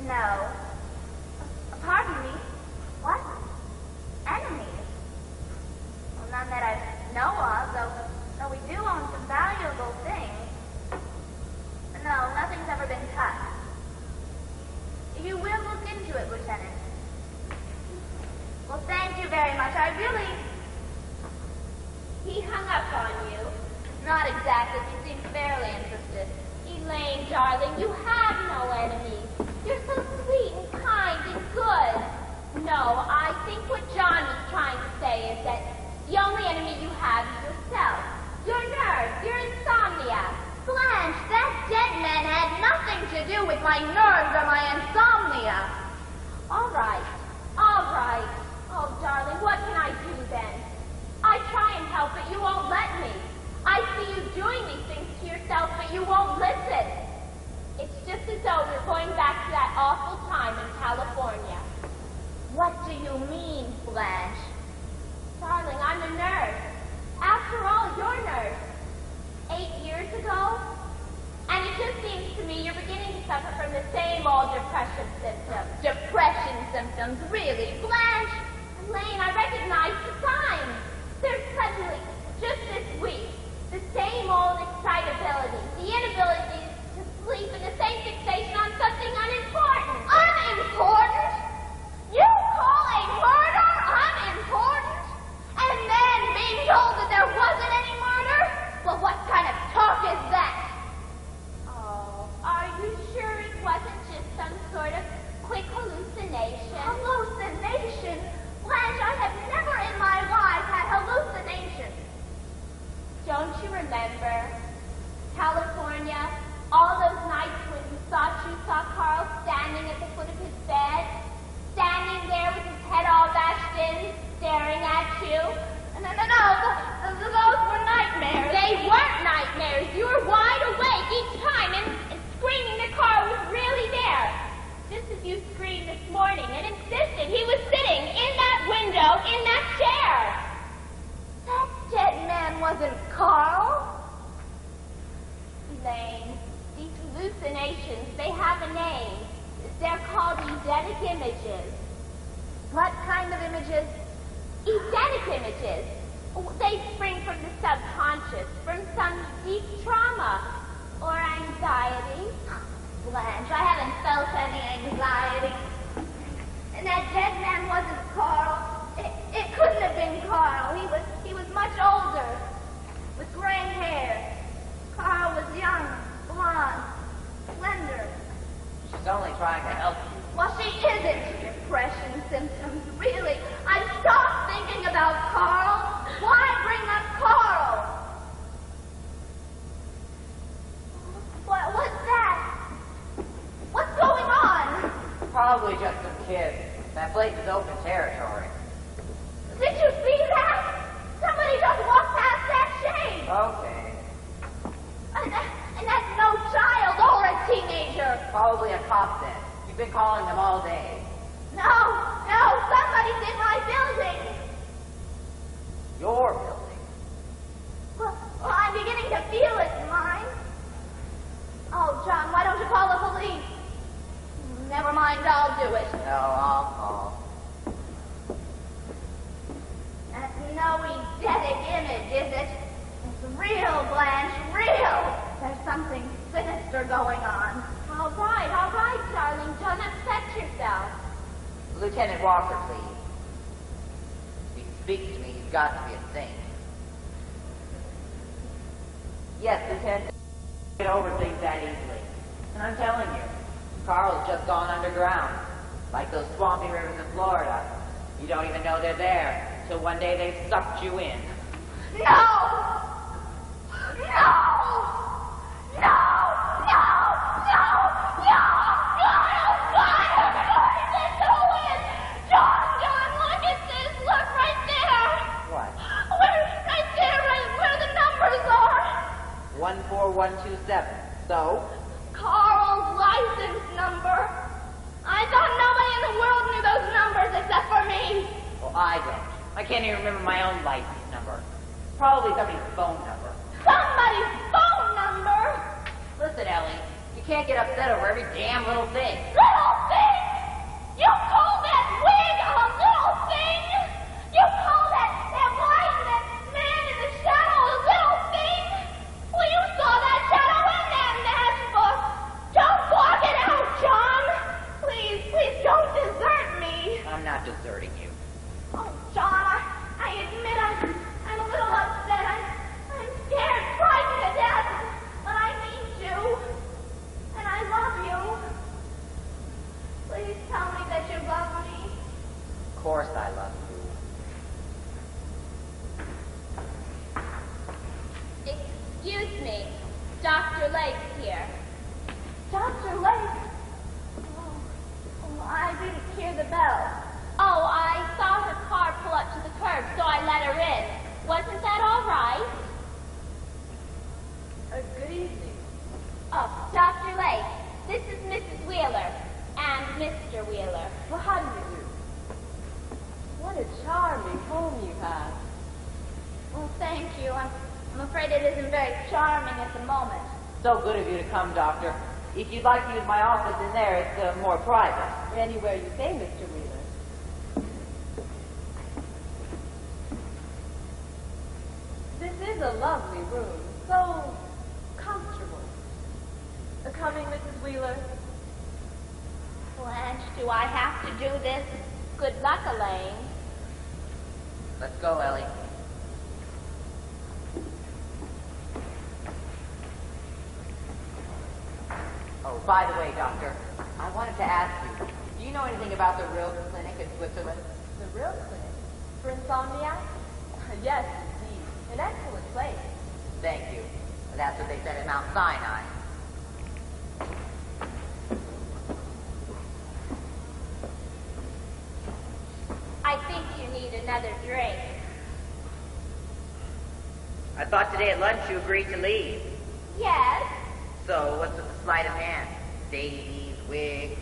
No. Pardon me? What? Enemies? Well, none that I know of, though we do own some valuable things. No, nothing's ever been touched. You will look into it, Lieutenant. Well, thank you very much. I really... He hung up on you. Not exactly. He seemed fairly interested. Elaine, darling, you have no enemies. You're so sweet and kind and good. No, I think what John was trying to say is that the only enemy you have is yourself. Your nerves, your insomnia. Blanche, that dead man had nothing to do with my nerves or my insomnia. All right, all right. Oh, darling, what can I do then? I try and help, but you won't let me. I see you doing these things to yourself, but you won't listen. It's just as though we're going back to that awful time in California. What do you mean, Blanche? Darling, I'm a nurse. After all, you're a nurse. 8 years ago? And it just seems to me you're beginning to suffer from the same old depression symptoms. Depression symptoms, really? Blanche! Elaine, I recognize the signs. There's suddenly, just this week, the same old excitability, the inability to sleep, and the same fixation on something unimportant. Unimportant? You call a murder unimportant? And then being told that there wasn't any murder? Well, what kind of talk is that? Oh, are you sure it wasn't just some sort of quick hallucination? Hallucination? Blanche, I have never in my life had hallucinations. Don't you remember? California, all those nights when you thought you saw Carl standing at the foot of his bed, standing there with his head all bashed in, staring at you? No, those were nightmares. They weren't nightmares. You were wide awake each time and screaming that Carl was really there. Just as you screamed this morning and insisted he was sitting in that window, in that chair. That dead man wasn't Carl. Elaine, these hallucinations, they have a name. They're called eidetic images. What kind of images? Eidetic images. They spring from the subconscious, from some deep trauma or anxiety. Blanche, I haven't felt any anxiety. And that dead man wasn't Carl. It couldn't have been Carl. He was much older, with gray hair. Carl was young, blonde, slender. She's only trying to help you. Well, she isn't. Depression symptoms, really. I've stopped thinking about Carl. Why bring up Carl? What's that? What's going on? Probably just some kids. place is open territory. Did you see that? Somebody just walked past that shade. Okay. And that's no child or a teenager. Probably a cop then. You've been calling them all day. No, somebody's in my building. Your building? Well, I'm beginning to feel it in mine. Oh, John, why don't you call the police? Never mind, I'll do it. No, I'll call. That snowy, deadic image, is it? It's real, Blanche, real. There's something sinister going on. All right, darling. Don't upset yourself. Lieutenant Walker, please. If he speaks to me, he's got to be a saint. Yes, Lieutenant. Get over things that easily. And I'm telling you, Carl's just gone underground. Like those swampy rivers in Florida. You don't even know they're there, till one day they've sucked you in. No! John, look at this. Look right there. What? Right there, where the numbers are. 14127. So? Carl's license number. I thought nobody in the world knew those numbers except for me. Well, I don't. I can't even remember my own license number. Probably somebody's phone number. Somebody's phone number? Listen, Ellie, you can't get upset over every damn little thing. Little thing? You call that wig a little thing? You call that light, that man in the shadow a little thing? Well, you saw that shadow in that matchbook. Don't walk it out, John. Please don't desert me. I'm not deserting you. Oh, John, I admit I'm a little upset. I'm scared, frightened to death. But I need you. And I love you. Please tell me that you love me. Of course I love you. Excuse me. Dr. Lake's here. Dr. Lake? Oh, I didn't hear the bell. Oh, I saw her car pull up to the curb, so I let her in. Wasn't that all right? Good evening. Oh, Dr. Lake, this is Mrs. Wheeler and Mr. Wheeler. Well, how do you do? What a charming home you have. Well, thank you. I'm afraid it isn't very charming at the moment. So good of you to come, Doctor. If you'd like to use my office in there, it's more private. Anywhere you say, Mr. Wheeler. This is a lovely room. So comfortable. Coming, Mrs. Wheeler? Blanche, do I have to do this? Good luck, Elaine. Let's go, Ellie. Oh, by the way, Doctor, I wanted to ask you, do you know anything about the real clinic in Switzerland? The real clinic? For insomnia? Yes, indeed. An excellent place. Thank you. That's what they said at Mount Sinai. I think you need another drink. I thought today at lunch you agreed to leave. Yes? So, what's with the sleight of hand? Daisies, wigs?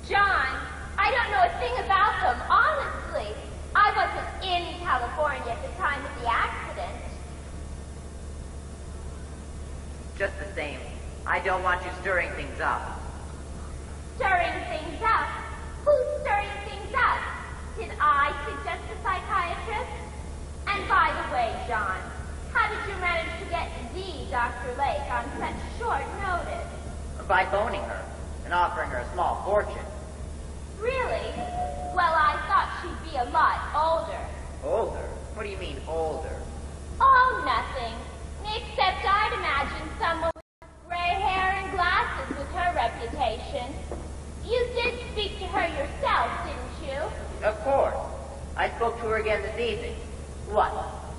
John, I don't know a thing about them, honestly. I wasn't in California at the time of the accident. Just the same, I don't want you stirring things up. Stirring things up? Who's stirring things up? Did I suggest a psychiatrist? And by the way, John, how did you manage to get the Dr. Lake on such short notice? By phoning her and offering her a small fortune. Really? Well, I thought she'd be a lot older. Older? What do you mean, older? Oh, nothing. Except I'd imagine someone with gray hair and glasses with her reputation. You did speak to her yourself, didn't you? Of course. I spoke to her again this evening. What?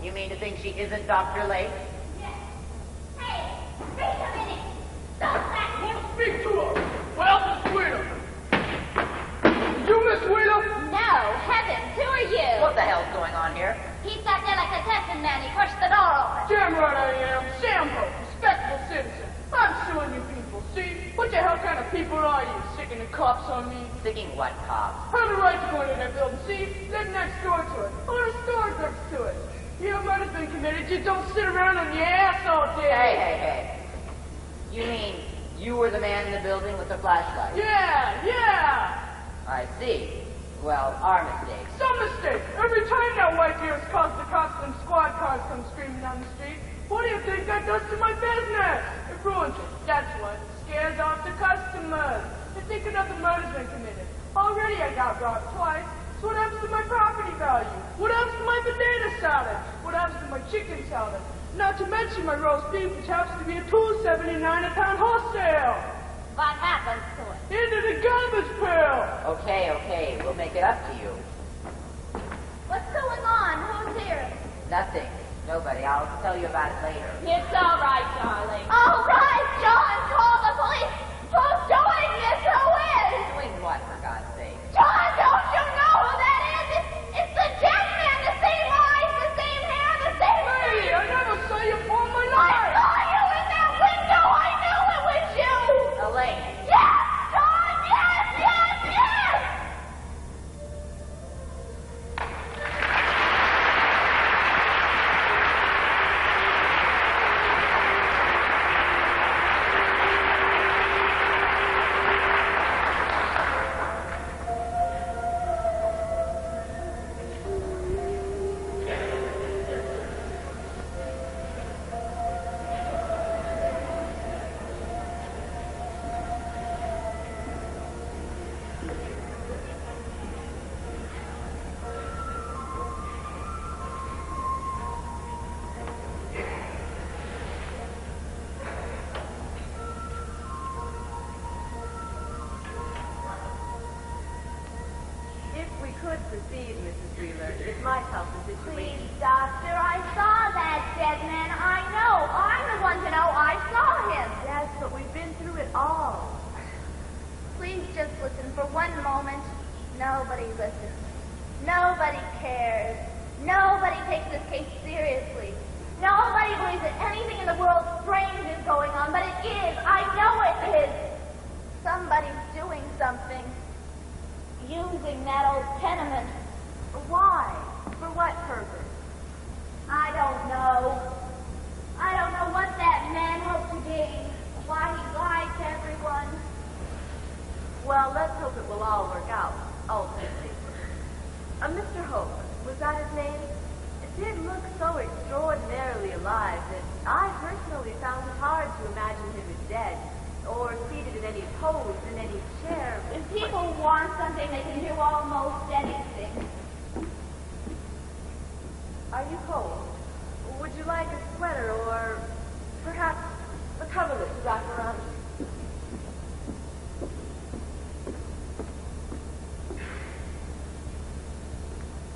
You mean to think she isn't Dr. Lake? Yes. Hey, wait a minute. Stop that. Speak to her. Well, Miss Wheeler. You, Miss Wheeler? He sat there like a testing man. He pushed the door open. Damn right I am. Sambo, respectable citizen. I'm suing you people, see? What the hell kind of people are you? Sicking the cops on me? Sticking what cops? I have the right to go into that building, see? Live next door to it. Or the store's next to it. You have murder's been committed. You don't sit around on your ass all day. Hey. You mean you were the man in the building with the flashlight? Yeah. I see. Well, our mistake. Some mistake. Every time that white deer's caused the cops and squad cars come screaming down the street. What do you think that does to my business? It ruins it. That's what. Scares off the customers. They think another murder's been committed. Already I got robbed twice. So what happens to my property value? What happens to my potato salad? What happens to my chicken salad? Not to mention my roast beef, which happens to be a $2.79 a pound wholesale. What happens to it? Into the garbage pail. Okay. We'll make it up to you. What's going on? Who's here? Nothing. Nobody. I'll tell you about it later. It's all right, darling. All right, John. Call the police. Who's doing this? Who is? Doing what, for God's sake? John, don't you know who that is? It's the dead man. The same eyes, the same hair, the same... Hey, I never saw you before in my I life. saw you in that window. I knew it was you. Elaine. Yes, John. Yes. Proceed, Mrs. Wheeler. It might help the situation. Please, Doctor, I saw that dead man. I know. I'm the one to know. I saw him. Yes, but we've been through it all. Please just listen for one moment. Nobody listens. Nobody cares. Nobody takes this case seriously. Nobody believes that anything in the world strange is going on, but it is. I know it is. Somebody's doing something. Using that old tenement. Why? For what purpose? I don't know. I don't know what that man hoped to gain. Why he lied to everyone. Well, let's hope it will all work out, ultimately. Mr. Hope, was that his name? It did look so extraordinarily alive that I personally found it hard to imagine him as dead, or seated in any pose, in any chair. If people want something, they can do almost anything. Are you cold? Would you like a sweater or perhaps a coverlet to wrap around you?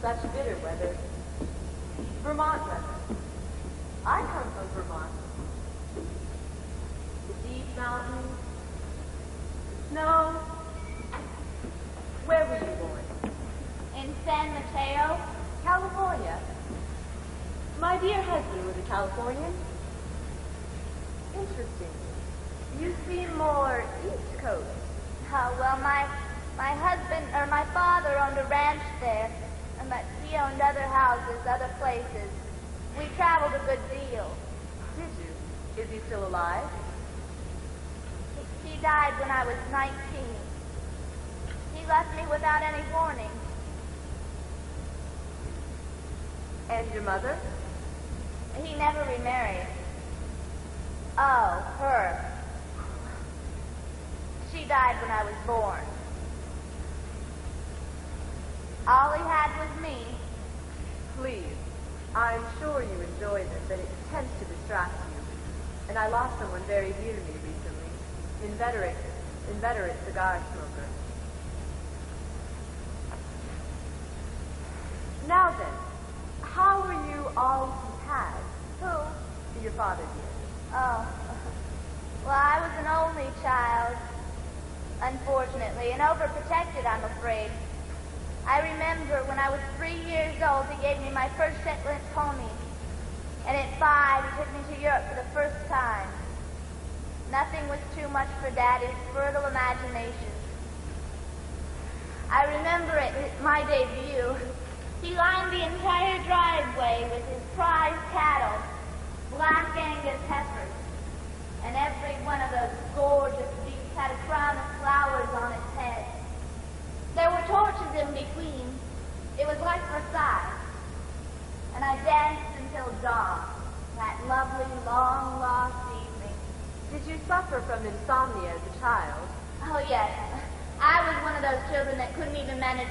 Such bitter weather. Vermont weather. I come from Vermont. The deep mountains. Snow. Where were you born? In San Mateo, California. My dear husband was a Californian. Interesting. You seem more East Coast. well, my father owned a ranch there, but he owned other houses, other places. We traveled a good deal. Did you? Is he still alive? He died when I was 19. He left me without any warning. And your mother? He never remarried. Oh, her. She died when I was born. All he had was me. Please. I'm sure you enjoy this, but it tends to distract you. And I lost someone very dear to me recently. Inveterate cigar smoker. Now then, how were you all he had? Who? Your father did. Oh. Well, I was an only child, unfortunately, and overprotected, I'm afraid. I remember when I was 3 years years old, he gave me my first Shetland pony. And at 5, he took me to Europe for the first time. Nothing was too much for Daddy's fertile imagination. I remember at my debut, he lined the entire driveway with his prized cattle, Black Angus heifers. And every one of those gorgeous beasts had a crown of flowers on its head. There were torches in between. It was like Versailles. And I danced until dawn, that lovely, long-lost evening. Did you suffer from insomnia as a child? Oh, yes. I was one of those children that couldn't even manage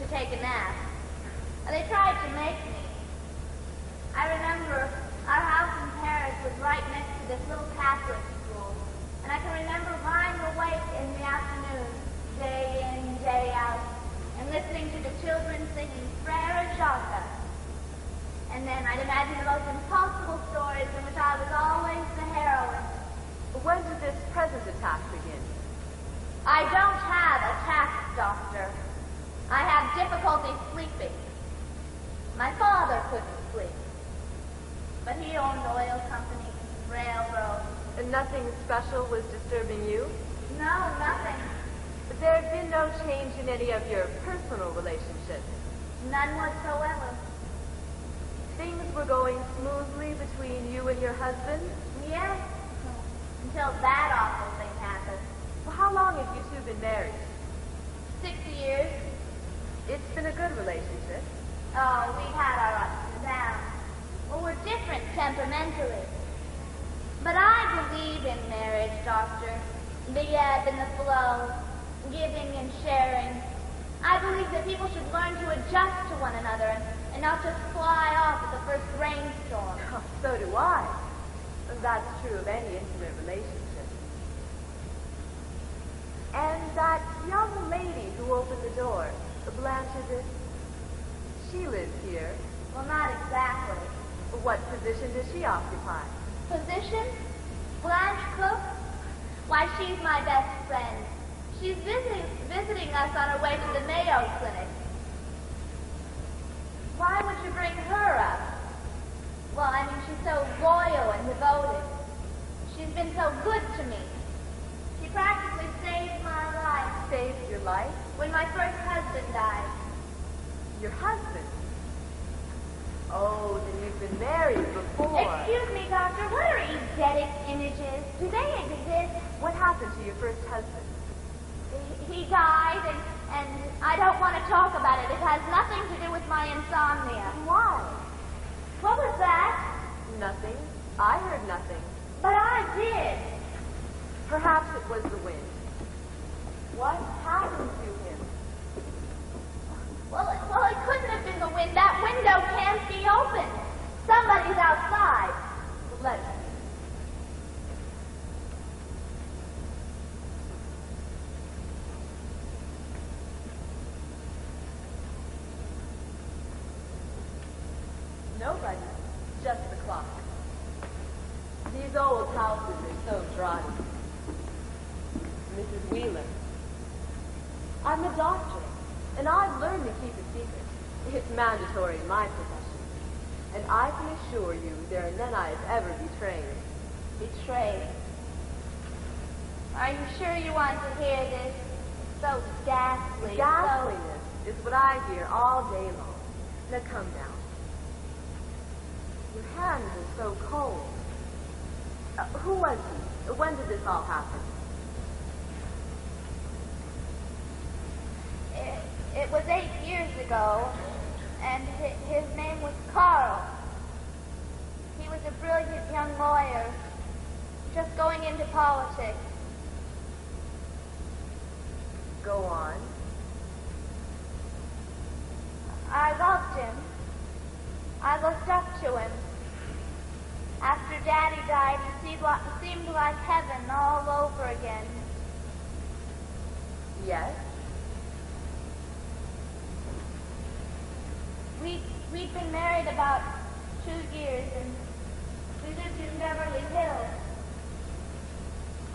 to take a nap. They tried to make me. I remember our house in Paris was right next to this little Catholic school. And I can remember lying awake in the afternoon, day in, day out, and listening to the children singing Frere Jacques. And then I'd imagine the most impossible stories in which I was always the heroine. When did this present attack begin? I don't have attacks, Doctor. I have difficulty sleeping. My father couldn't sleep. But he owned oil companies, railroads. And nothing special was disturbing you? No, nothing. But there had been no change in any of your personal relationships? None whatsoever. Things were going smoothly between you and your husband? Yes. Until that awful thing happened. Well, how long have you two been married? 6 years. It's been a good relationship. Oh, we've had our ups and downs. Well, we're different temperamentally. But I believe in marriage, Doctor. The ebb and the flow, giving and sharing. I believe that people should learn to adjust to one another and not just fly off at the first rainstorm. Oh, so do I. And that's true of any intimate relationship. And that young lady who opened the door, Blanche, is it? She lives here. Well, not exactly. What position does she occupy? Position? Blanche Cook? Why, she's my best friend. She's visiting us on her way to the Mayo Clinic. Why would you bring her up? Well, I mean, she's so loyal and devoted. She's been so good to me. She practically saved my life. Saved your life? When my first husband died. Your husband? Oh, then you've been married before. Excuse me, Doctor, what are eidetic images? Do they exist? What happened to your first husband? He died, and I don't want to talk about it. It has nothing to do with my insomnia. Why? What was that? Nothing. I heard nothing. But I did. Perhaps it was the wind. What happened to him? Well, it couldn't have been the wind. That window can't be open. Somebody's outside. Let's see. Nobody. Just the clock. These old houses are so draughty. Mrs. Wheeler. I'm a doctor, and I've learned to keep a secret. It's mandatory in my profession. And I can assure you there are none I've ever betrayed. Betrayed. Are you sure you want to hear this? So ghastly. Ghastliness is what I hear all day long. Now come down. Your hands are so cold. Who was he? When did this all happen? It was 8 years ago, and his name was Carl. He was a brilliant young lawyer, just going into politics. Go on. I loved him. I looked up to him. After Daddy died, it seemed like heaven all over again. Yes? We'd been married about 2 years, and we lived in Beverly Hills.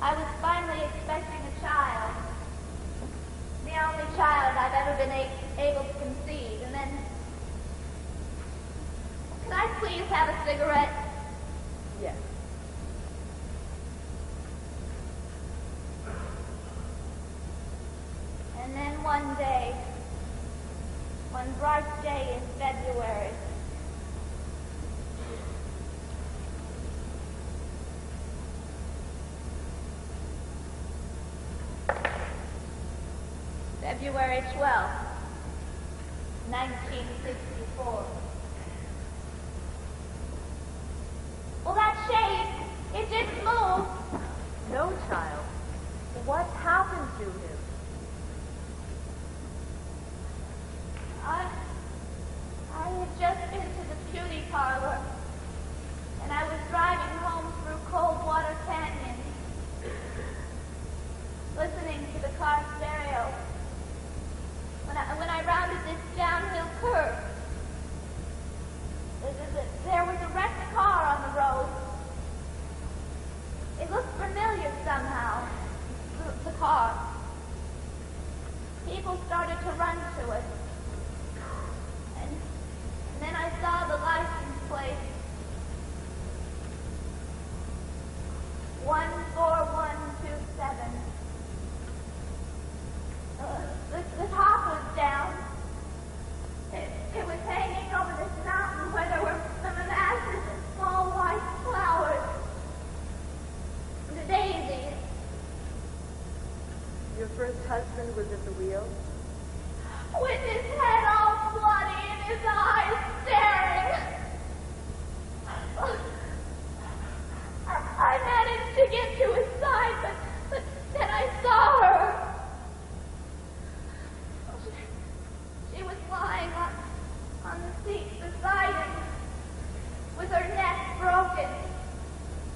I was finally expecting a child. The only child I've ever been able to conceive. And then please have a cigarette? Yes. And then one day, one bright day in February, February 12th, 1964. Well, that shade, it didn't move. No, child. What happened to him? I had just been to the beauty parlor, and I was driving home through Coldwater Canyon, listening to the car stereo, when I rounded this downhill curve. There was a wrecked car on the road. It looked familiar somehow, the car. People started to run to it. And then I saw the license plate. 14127. The top was down. It was hanging over this mountain where there were some masses of small white flowers. The daisies. Your first husband was at the wheel? With his head all bloody and his eyes staring. I managed to get to his side, but then I saw her. She was lying on the seat beside him, with her neck broken,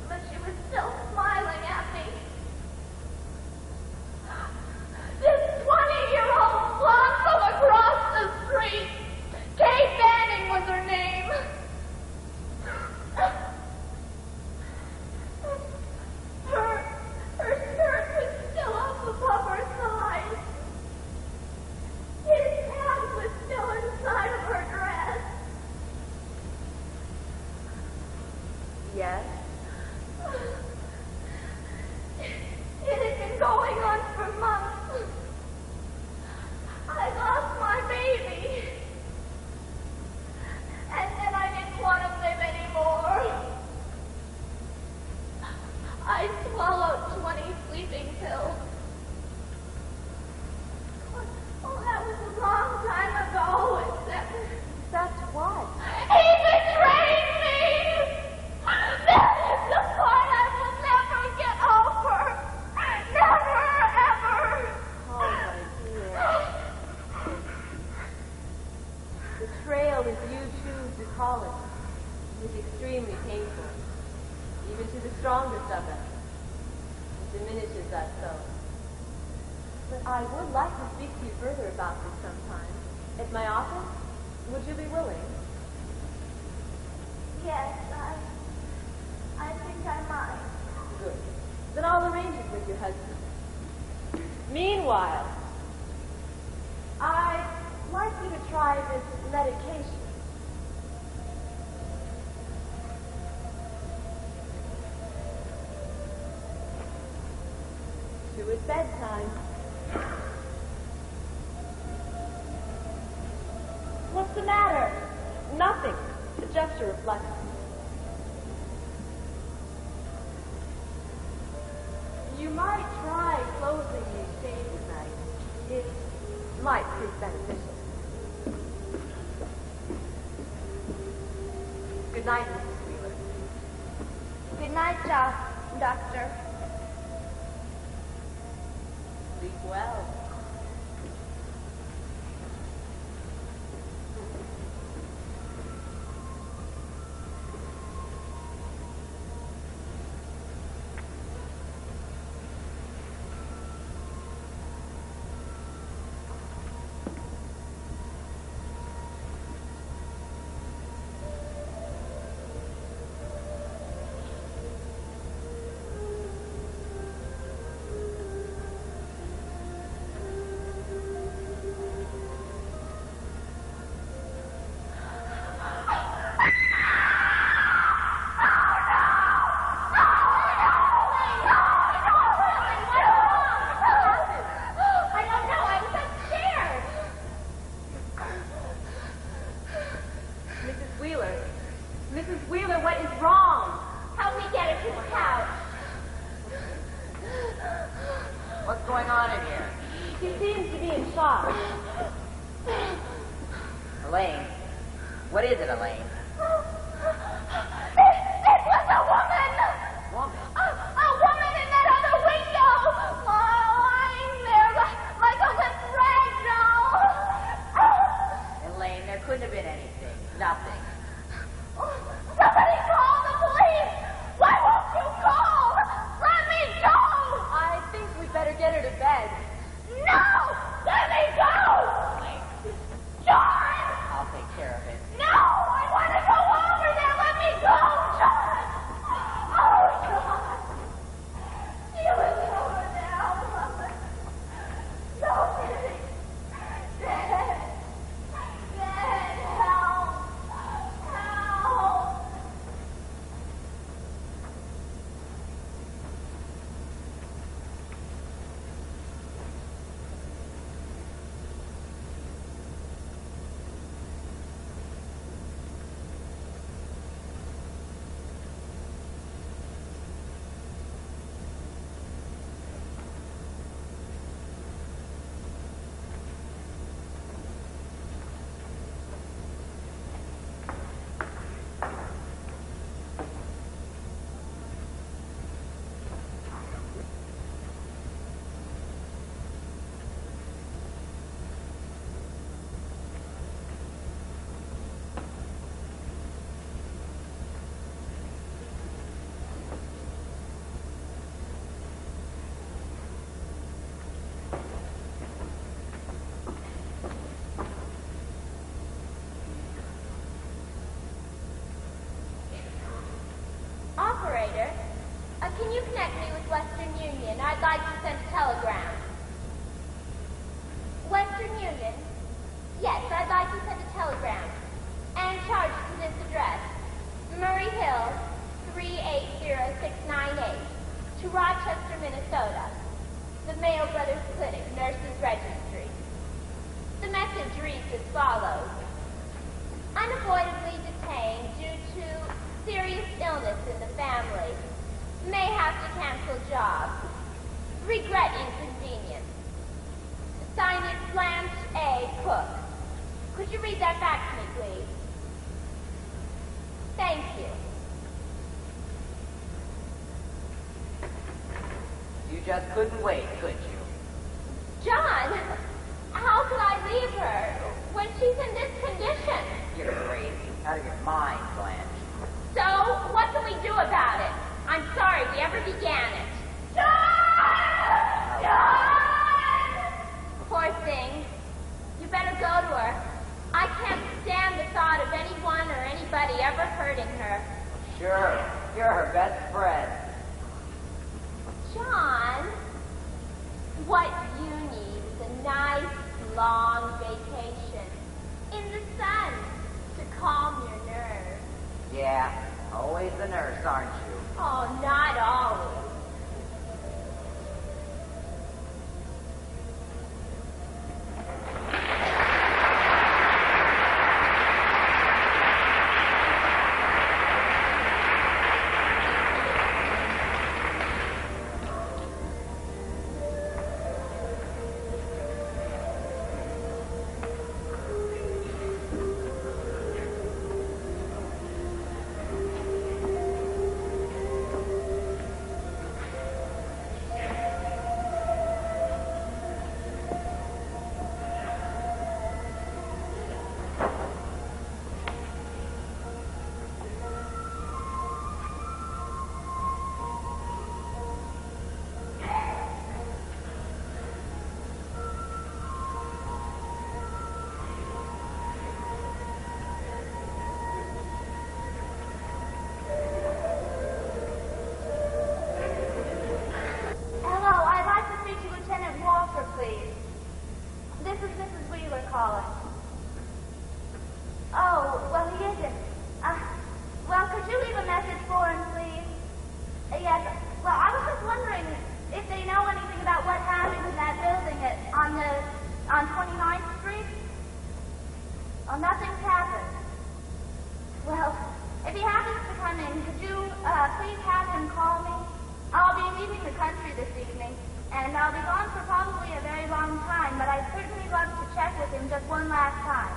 but she was still smiling at me. This 20-year-old blonde from across the street, Kate Banning was her name. Her skirt was still up above her thighs. His hand was still inside of her dress. Yes. It had been going on for months. I lost my baby. And then I didn't want to live anymore. I swallowed 20 sleeping pills. Oh, that was a long time ago, except... That's what? He betrayed me! That is the part I will never get over. Never, ever. Oh, my dear. Betrayal, as you choose to call it, is extremely painful, even to the strongest of us. It diminishes us so. But I would like to speak to you further about this sometime. At my office? Would you be willing? Yes, I think I might. Good. Then I'll arrange it with your husband. Meanwhile, I'd like you to try this medication. To his bedtime. What's the matter? Nothing. Just a reflection. You might try closing these shades at night. It might prove beneficial. Good night, Mrs. Wheeler. Good night, Doctor. Sleep well. Wheeler. Mrs. Wheeler, what is wrong? Help me get her to the couch. What's going on in here? He seems to be in shock. Elaine. What is it, Elaine? It was a woman! Woman? A woman in that other window! Lying there like a limp rag doll! Elaine, there couldn't have been anything. Nothing. Somebody call the police! Why won't you call? Let me go! I think we'd better get her to bed. No! Let me go! John! I'll take care of it. No! I want to go over there! Let me go! John! Oh, God! He was over there! So busy! Dead! Dead! Help! Help! Operator, can you connect me with Western Union? I'd like to send a telegram. Western Union? Yes, I'd like to send a telegram. And charge it to this address. Murray Hill, 380698. To Rochester, Minnesota. The Mayo Brothers Clinic, Nurses Registry. The message reads as follows. Unavoidably detained due to serious illness in the family. May have to cancel job. Regret inconvenience. Signed Blanche A. Cook. Could you read that back to me, please? Thank you. You just couldn't wait, could you? John, how could I leave her when she's in this condition? You're crazy. Out of your mind, Blanche. So, what can we do about it? I'm sorry we ever began it. John! John! Poor thing. You better go to her. I can't stand the thought of anyone or anybody ever hurting her. Sure. You're her best friend. John, what you need is a nice, long vacation in the sun to calm your nerves. Yeah. Always the nurse, aren't you? Oh, not always. And I'll be gone for probably a very long time, but I'd certainly love to check with him just one last time.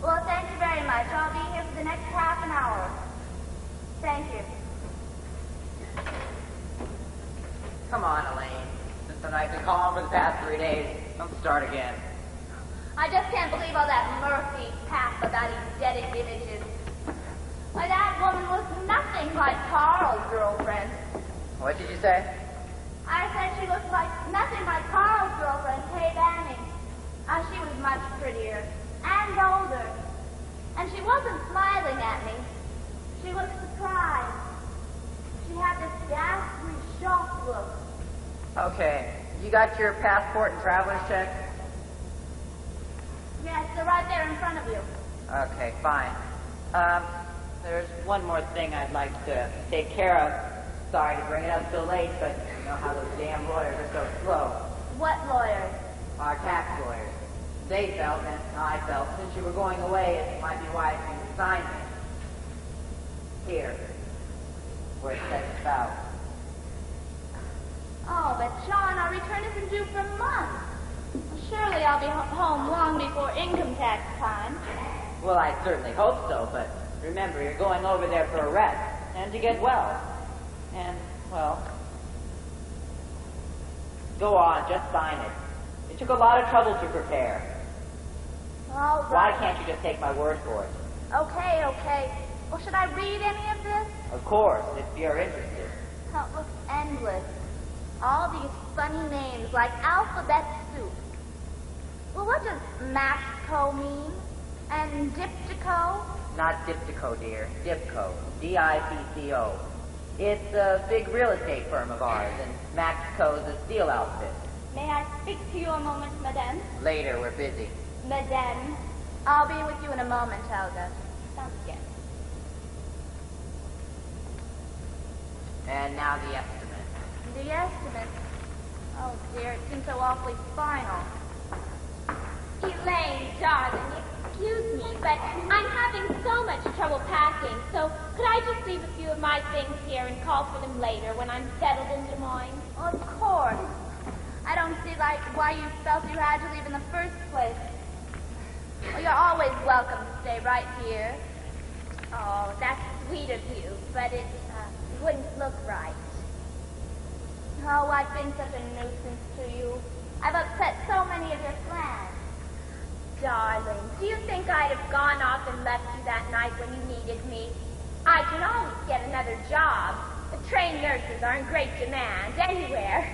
Well, thank you very much. I'll be here for the next half an hour. Thank you. Come on, Elaine. Since the night been calm for the past 3 days, don't start again. I just can't believe all that Murphy pap about aesthetic images. Why, that woman looks nothing like Carl's girlfriend. What did you say? I said she looked like nothing like Carl's girlfriend, Kay Banning. She was much prettier and older. And she wasn't smiling at me. She looked surprised. She had this ghastly, shocked look. Okay. You got your passport and traveler's check? Yes, they're right there in front of you. Okay, fine. There's one more thing I'd like to take care of. Sorry to bring it up so late, but you know how those damn lawyers are so slow. What lawyers? Our tax lawyers. They felt, and I felt, since you were going away, it might be wise for you to sign it. Here. Where it says about. Oh, but John, our return isn't due for months. Surely I'll be home long before income tax time. Well, I certainly hope so, but remember, you're going over there for a rest and to get well. And, well, go on, just sign it. It took a lot of trouble to prepare. All right. Why can't you just take my word for it? Okay. Well, should I read any of this? Of course, if you're interested. Oh, it looks endless. All these funny names, like alphabet soup. Well, what does Maxco mean? And Diptyco? Not Diptyco, dear. Dipco. D-I-P-C-O. It's a big real estate firm of ours, and Maxco's a steel outfit. May I speak to you a moment, madame? Later, we're busy. Madame. I'll be with you in a moment, Helga. Don't forget. And now the estimate. The estimate? Oh, dear, it seems so awfully final. Elaine, darling, excuse me, but I'm having so much trouble packing, so could I just leave a few of my things here and call for them later when I'm settled in Des Moines? Of course. I don't see, why you felt you had to leave in the first place. Well, you're always welcome to stay right here. Oh, that's sweet of you, but it wouldn't look right. Oh, I've been such a nuisance to you. I've upset so many of your plans. Darling, do you think I'd have gone off and left you that night when you needed me? I can always get another job. The trained nurses are in great demand anywhere.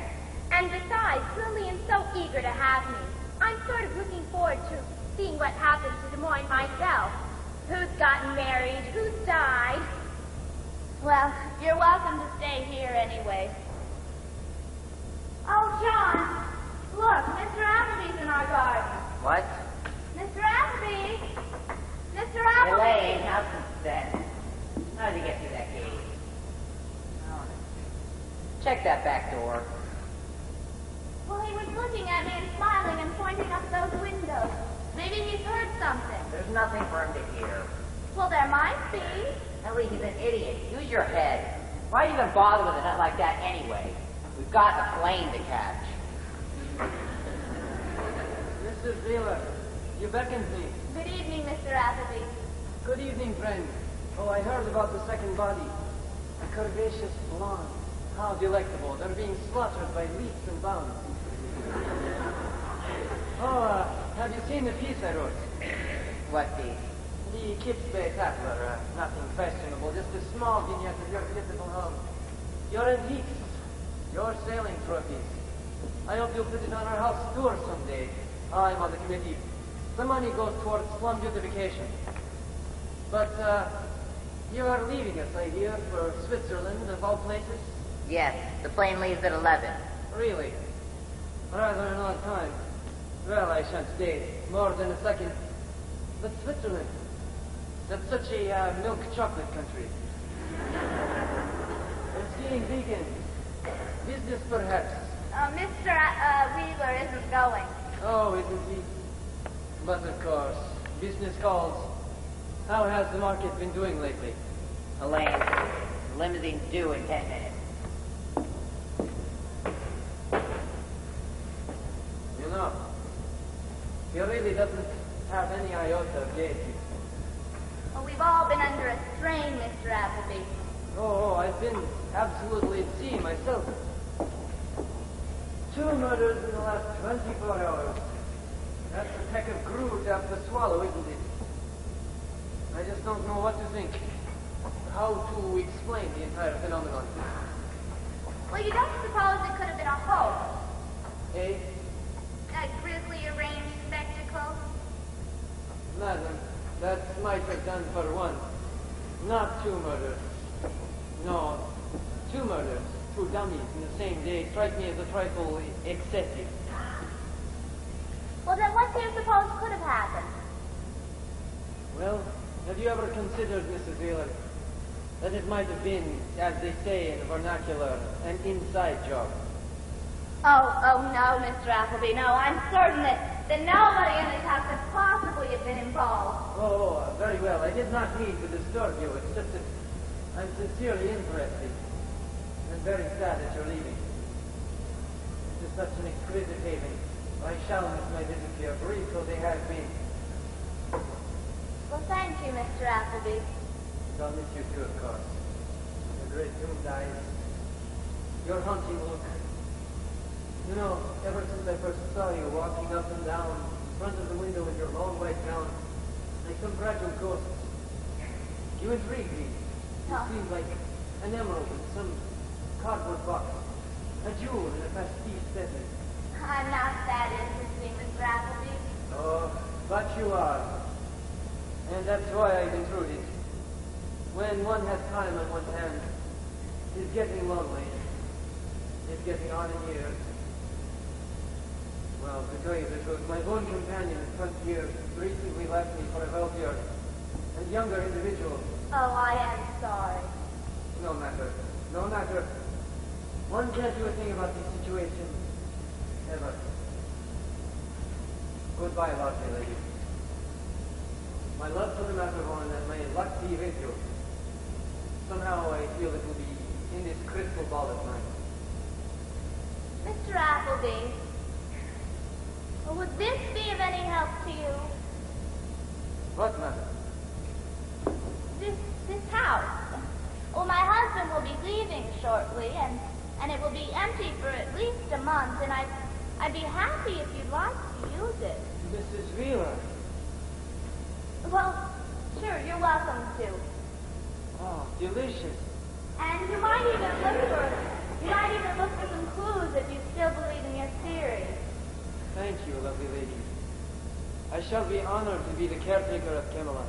And besides, Lillian's so eager to have me. I'm sort of looking forward to seeing what happens to Des Moines myself. Who's gotten married, who's died. Well, you're welcome to stay here anyway. Oh, John, look, Mr. Appleby's in our garden. What? Mr. Appleby! Mr. Appleby! Elaine, have some sense. How did you get through that gate? Oh, check that back door. Well, he was looking at me and smiling and pointing up those windows. Maybe he's heard something. There's nothing for him to hear. Well, there might be. Ellie, he's an idiot. Use your head. Why do you even bother with a nut like that anyway? We've got a plane to catch. Mr. Wheeler, you beckoned me. Good evening, Mr. Appleby. Good evening, friend. Oh, I heard about the second body. A curvaceous blonde. How delectable. They're being slaughtered by leaps and bounds. Oh, have you seen the piece I wrote? What piece? The Kipsbay Tatler. Nothing questionable. Just a small vignette of your beautiful home. Your antiques. Your sailing trophies. I hope you'll put it on our house tour someday. I'm on the committee. The money goes towards slum beautification. But, you are leaving us, I hear, for Switzerland, of all places? Yes, the plane leaves at 11. Really? Rather an odd time. Well, I shan't stay more than a second. But Switzerland, that's such a milk chocolate country. We're skiing vegan. Business, perhaps. Mr. Wheeler isn't going. Oh, isn't he? But of course, business calls. How has the market been doing lately? Elaine, the limousine's due in 10 minutes. have any iota of gaiety. Well, we've all been under a strain, Mr. Appleby. Oh, I've been absolutely at sea myself. 2 murders in the last 24 hours. That's a peck of gruel to have to swallow, isn't it? I just don't know what to think. How to explain the entire phenomenon. Well, you don't suppose it could have been a hoax? Eh? A grisly arranged spectacle? Madam, that might have done for one. Not 2 murders. No, 2 murders, 2 dummies in the same day strike me as a trifle excessive. Well, then what do you suppose could have happened? Well, have you ever considered, Mrs. Wheeler, that it might have been, as they say in the vernacular, an inside job? Oh, no, Mr. Appleby, no. I'm certain that nobody in this house could possibly have been involved. Oh, very well. I did not mean to disturb you. It's just that I'm sincerely interested and very sad that you're leaving. This is such an exquisite haven. I shall miss my visit here, brief though they have been. Well, thank you, Mr. Appleby. And I'll miss you too, of course. The great doom dies. Your haunting look. You know, ever since I first saw you walking up and down in front of the window in your long white gown, like some fragile ghost, you intrigue me. You seem like an emerald in some cardboard box, a jewel in a pastiche setting. I'm not that interesting, Mr. Appleby. Oh, but you are. And that's why I've intruded. When one has time on one's hands, it's getting lonely. It's getting on in years. Well, to tell you the truth, my own companion of 20 years recently left me for a healthier and younger individual. Oh, I am sorry. No matter. No matter. One can't do a thing about these situations. Ever. Goodbye, lovely lady. My love for the Matterhorn and may luck be with you. Somehow I feel it will be in this crystal ball of mine. Mr. Appleby, would this be of any help to you? What matter? This house. Well, my husband will be leaving shortly, and it will be empty for at least a month, and I'd be happy if you'd like to use it. Mrs. Wheeler. Well, sure, you're welcome to. Oh, delicious. And you might even look for some clues if you still believe in your theory. Thank you, lovely lady. I shall be honored to be the caretaker of Camelot.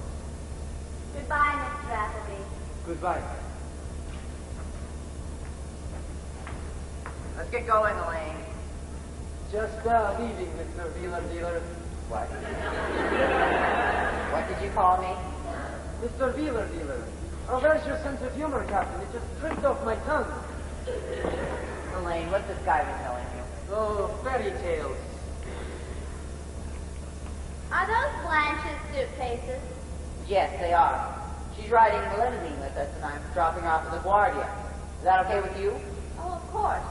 Goodbye, Mr. Appleby. Goodbye. Let's get going, Elaine. Just leaving, Mr. Wheeler dealer. What? What did you call me? Mr. Wheeler dealer. Oh, there's your sense of humor, Captain. It just tripped off my tongue. Elaine, what's this guy been telling you? Oh, fairy tales. Are those Blanche's suitcases? Yes, they are. She's riding in the limousine with us, and I'm dropping her off at LaGuardia. Is that okay with you? Oh, of course.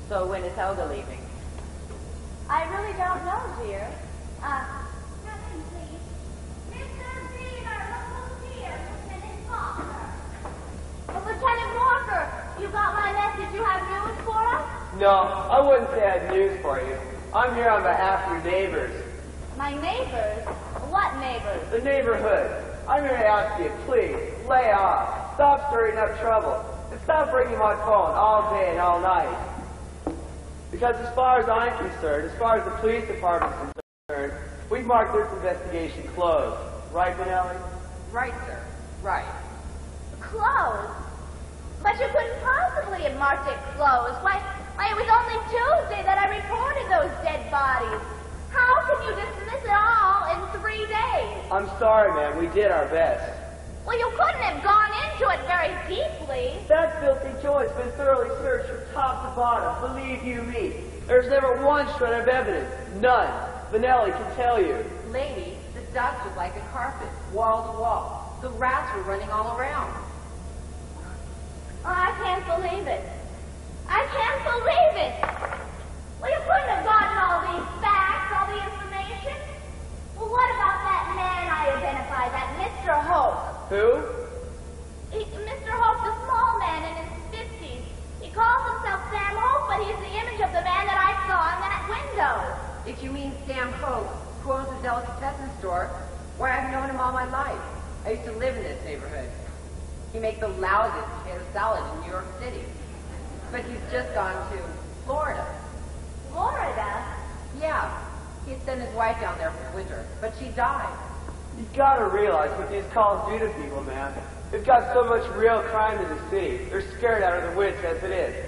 So when is Helga leaving? I really don't know, dear. Captain, please. Mr. Beaver, look who's here. Lieutenant Walker. Oh, Lieutenant Walker, you got my message. You have news for us? No, I wouldn't say I have news for you. I'm here on behalf of your neighbors. My neighbors? What neighbors? The neighborhood. I'm here to ask you, please, lay off. Stop stirring up trouble. And stop ringing my phone all day and all night. Because as far as I'm concerned, as far as the police department's concerned, we've marked this investigation closed. Right, Benelli? Right, sir. Right. Closed? But you couldn't possibly have marked it closed. Why, it was only Tuesday that I reported those dead bodies. How can you dismiss it all in 3 days? I'm sorry, man. We did our best. Well, you couldn't have gone into it very deeply. That filthy joint's been thoroughly searched from top to bottom. Believe you me. There's never one shred of evidence. None. Benelli can tell you. Lady, the dust was like a carpet, wall to wall. The rats were running all around. Oh, I can't believe it. I can't believe it. Well, you couldn't have gotten all these facts, all the information. Well, what about that man I identified, that Mr. Hope? Who? Mr. Hope, the small man in his 50s. He calls himself Sam Hope, but he's the image of the man that I saw in that window. If you mean Sam Hope, who owns a delicatessen store, why, I've known him all my life. I used to live in this neighborhood. He makes the loudest potato salad in New York City. But he's just gone to Florida. Florida? Yeah. He had sent his wife down there for the winter, but she died. You've got to realize what these calls do to people, man. They've got so much real crime in the city. They're scared out of their wits as it is.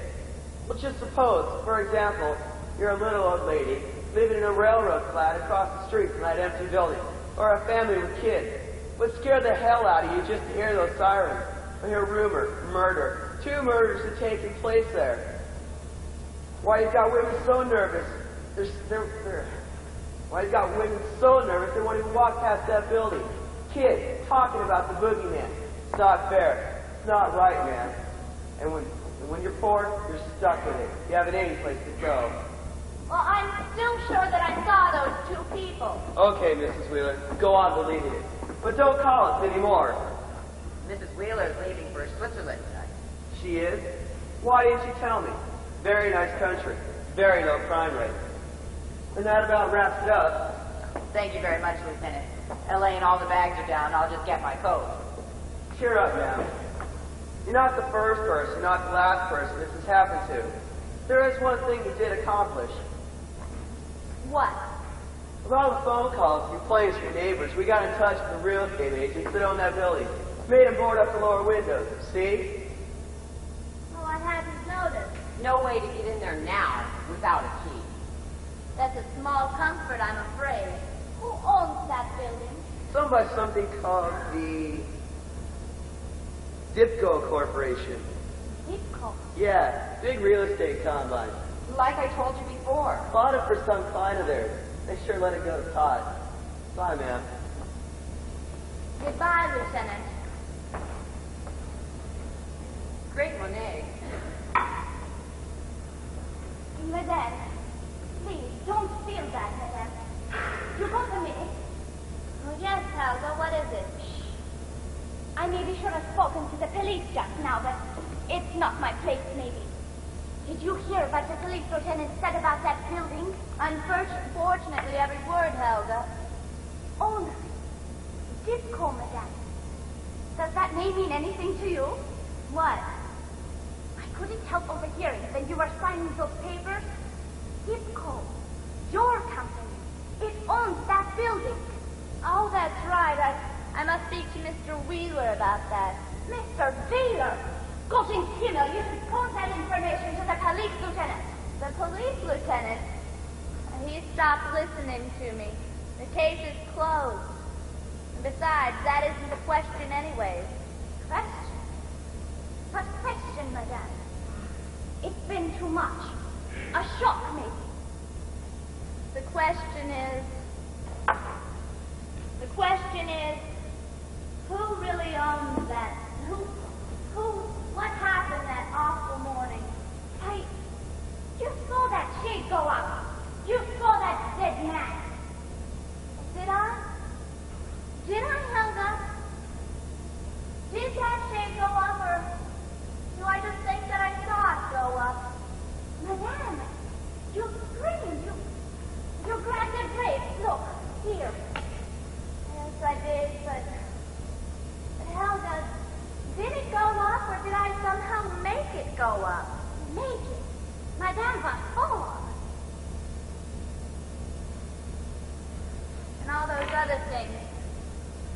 Well, just suppose, for example, you're a little old lady living in a railroad flat across the street from that empty building, or a family with kids. Would scare the hell out of you just to hear those sirens, or hear rumor, murder. 2 murders have taken place there. Why, you've got women so nervous. Why, you've got women so nervous they won't even walk past that building. Kids talking about the boogeyman. It's not fair. It's not right, man. And when you're poor, you're stuck with it. You haven't any place to go. Well, I'm still sure that I saw those 2 people. Okay, Mrs. Wheeler, go on believing it. But don't call us anymore. Mrs. Wheeler's leaving for Switzerland tonight. She is? Why didn't you tell me? Very nice country. Very low crime rate. And that about wraps it up. Thank you very much, Lieutenant. Elaine, all the bags are down. I'll just get my coat. Cheer up, ma'am. You're not the first person, not the last person this has happened to. There is one thing you did accomplish. What? With all the phone calls and complaints from neighbors, we got in touch with the real estate agents that own that building. Made them board up the lower windows. See? Oh, I hadn't noticed. No way to get in there now without a key. That's a small comfort, I'm afraid. Who owns that building? Some by something called the Dipco Corporation. Dipco? Yeah, big real estate combine. Like I told you before. Bought it for some client of theirs. They sure let it go to pot. Bye, ma'am. Goodbye, Lieutenant. Great Monet. Madame, please, don't feel bad, Madame. You got a minute? Oh, yes, Helga, what is it? Shh. I may be sure I've spoken to the police just now, but it's not my place, maybe. Did you hear what the police lieutenant said about that building? Unfortunately, every word, Helga. Oh, Dipco, Madame. Does that name mean anything to you? What? I couldn't help overhearing when you were signing those papers. Dipco, your company, it owns that building. Oh, that's right. I must speak to Mr. Wheeler about that. Mr. Wheeler? Gott in Himmel, you should report that information to the police lieutenant. The police lieutenant? He stopped listening to me. The case is closed. And besides, that isn't the question anyways. Question? What question, madame? It's been too much. A shock, maybe. The question is, who really owns that? What happened that awful morning? You saw that shade go up. You saw that dead man. Did I? Did I, Helga? Did that shade go up, or do I just think that I saw it go up? Madame, you screamed. You grabbed the drapes. Look, here. Yes, I did, but Helga, did it go up, or did I somehow make it go up? Make it? Madame, what for? And all those other things.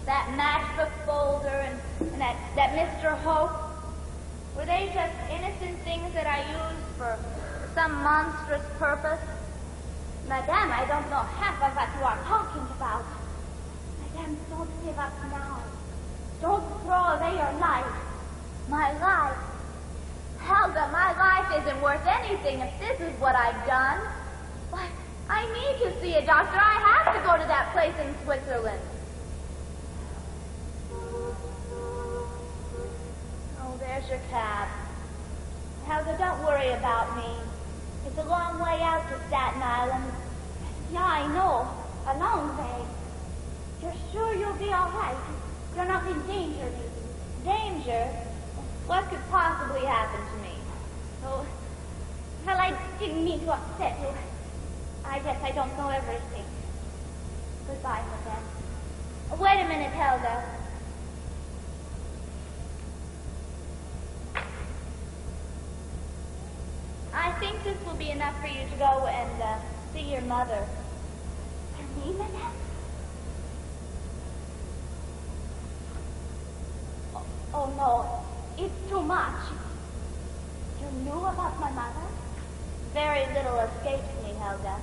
That matchbook folder and that Mr. Hope. Were they just innocent things that I used for some monstrous purpose? Madame, I don't know half of what you are talking about. Madame, don't give up now. Don't throw away your life. My life. Helga, my life isn't worth anything if this is what I've done. Why, I need to see a doctor. I have to go to that place in Switzerland. Oh, there's your cab. Helga, don't worry about me. It's a long way out to Staten Island. Yeah, I know. A long way. You're sure you'll be all right? You're not in danger, maybe? Danger? What could possibly happen to me? Oh, well, I didn't mean to upset you. I guess I don't know everything. Goodbye, Madame. Wait a minute, Helga. I think this will be enough for you to go and see your mother. And me, Madame? Oh, no. It's too much. You knew about my mother? Very little escapes me, Helga.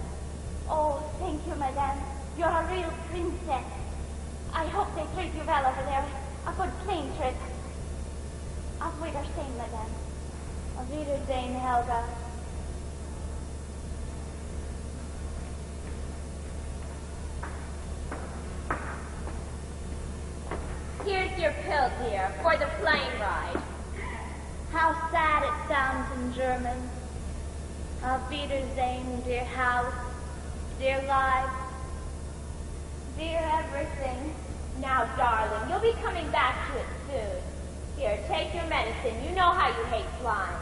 Oh, thank you, Madame. You're a real princess. I hope they treat you well over there. A good plane trip. Auf Wiedersehen, Madame. Auf Wiedersehen, Helga. Here's your pill, dear, for the plane ride. How sad it sounds in German. Auf Wiedersehen, dear house, dear life, dear everything. Now, darling, you'll be coming back to it soon. Here, take your medicine. You know how you hate flying.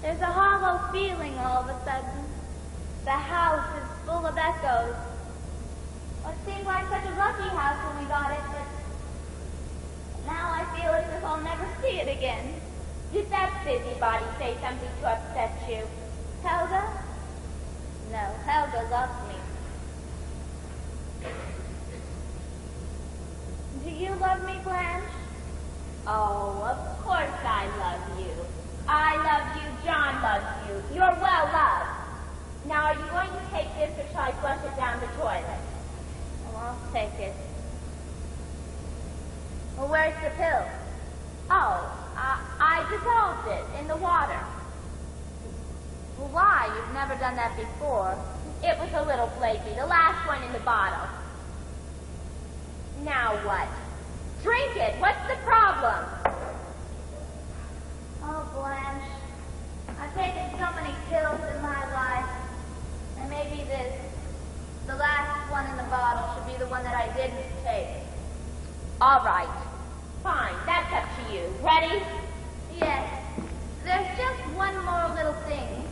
There's a hollow feeling all of a sudden. The house is full of echoes. Well, it seemed like such a lucky house when we got it, but now I feel as if I'll never see it again. Did that busybody say something to upset you? Helga? No, Helga loves me. Do you love me, Blanche? Oh, of course I love you. I love you, John loves you. You're well loved. Now, are you going to take this or shall I flush it down the toilet? Oh, I'll take it. Well, where's the pill? Oh, I dissolved it in the water. Well, why? You've never done that before. It was a little flaky, the last one in the bottle. Now what? Drink it. What's the problem? Oh, Blanche. I've taken so many pills in my life. And maybe the last one in the bottle should be the one that I didn't take. All right. Fine. That's up to you. Ready? Yes. There's just one more little thing.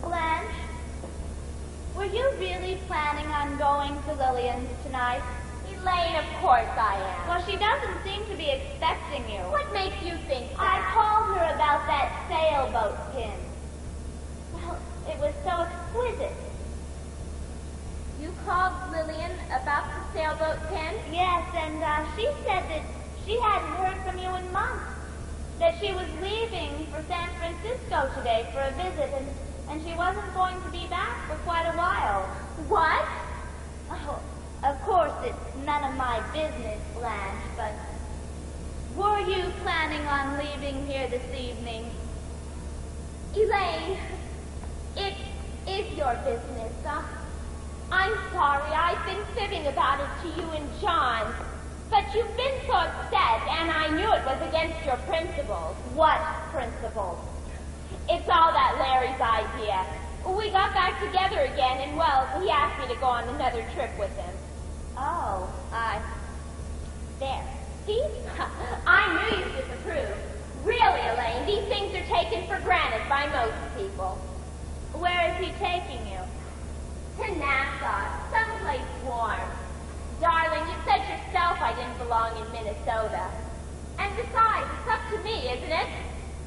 Blanche, were you really planning on going to Lillian's tonight? Elaine, of course I am. Well, she doesn't seem to be expecting you. What makes you think I that? called her about that sailboat pin. Well, it was so exquisite. You called Lillian about the sailboat pin? Yes, and she said that she hadn't heard from you in months. That she was leaving for San Francisco today for a visit, and she wasn't going to be back for quite a while. What? Oh, of course, it's none of my business, Blanche, but were you planning on leaving here this evening? Elaine, it is your business. I'm sorry, I've been fibbing about it to you and John. But you've been so upset, and I knew it was against your principles. What principles? It's all that Larry's idea. We got back together again, and, well, he asked me to go on another trip with him. Oh, There. See? I knew you'd disapprove. Really, Elaine, these things are taken for granted by most people. Where is he taking you? To Nassau, someplace warm. Darling, you said yourself I didn't belong in Minnesota. And besides, it's up to me, isn't it?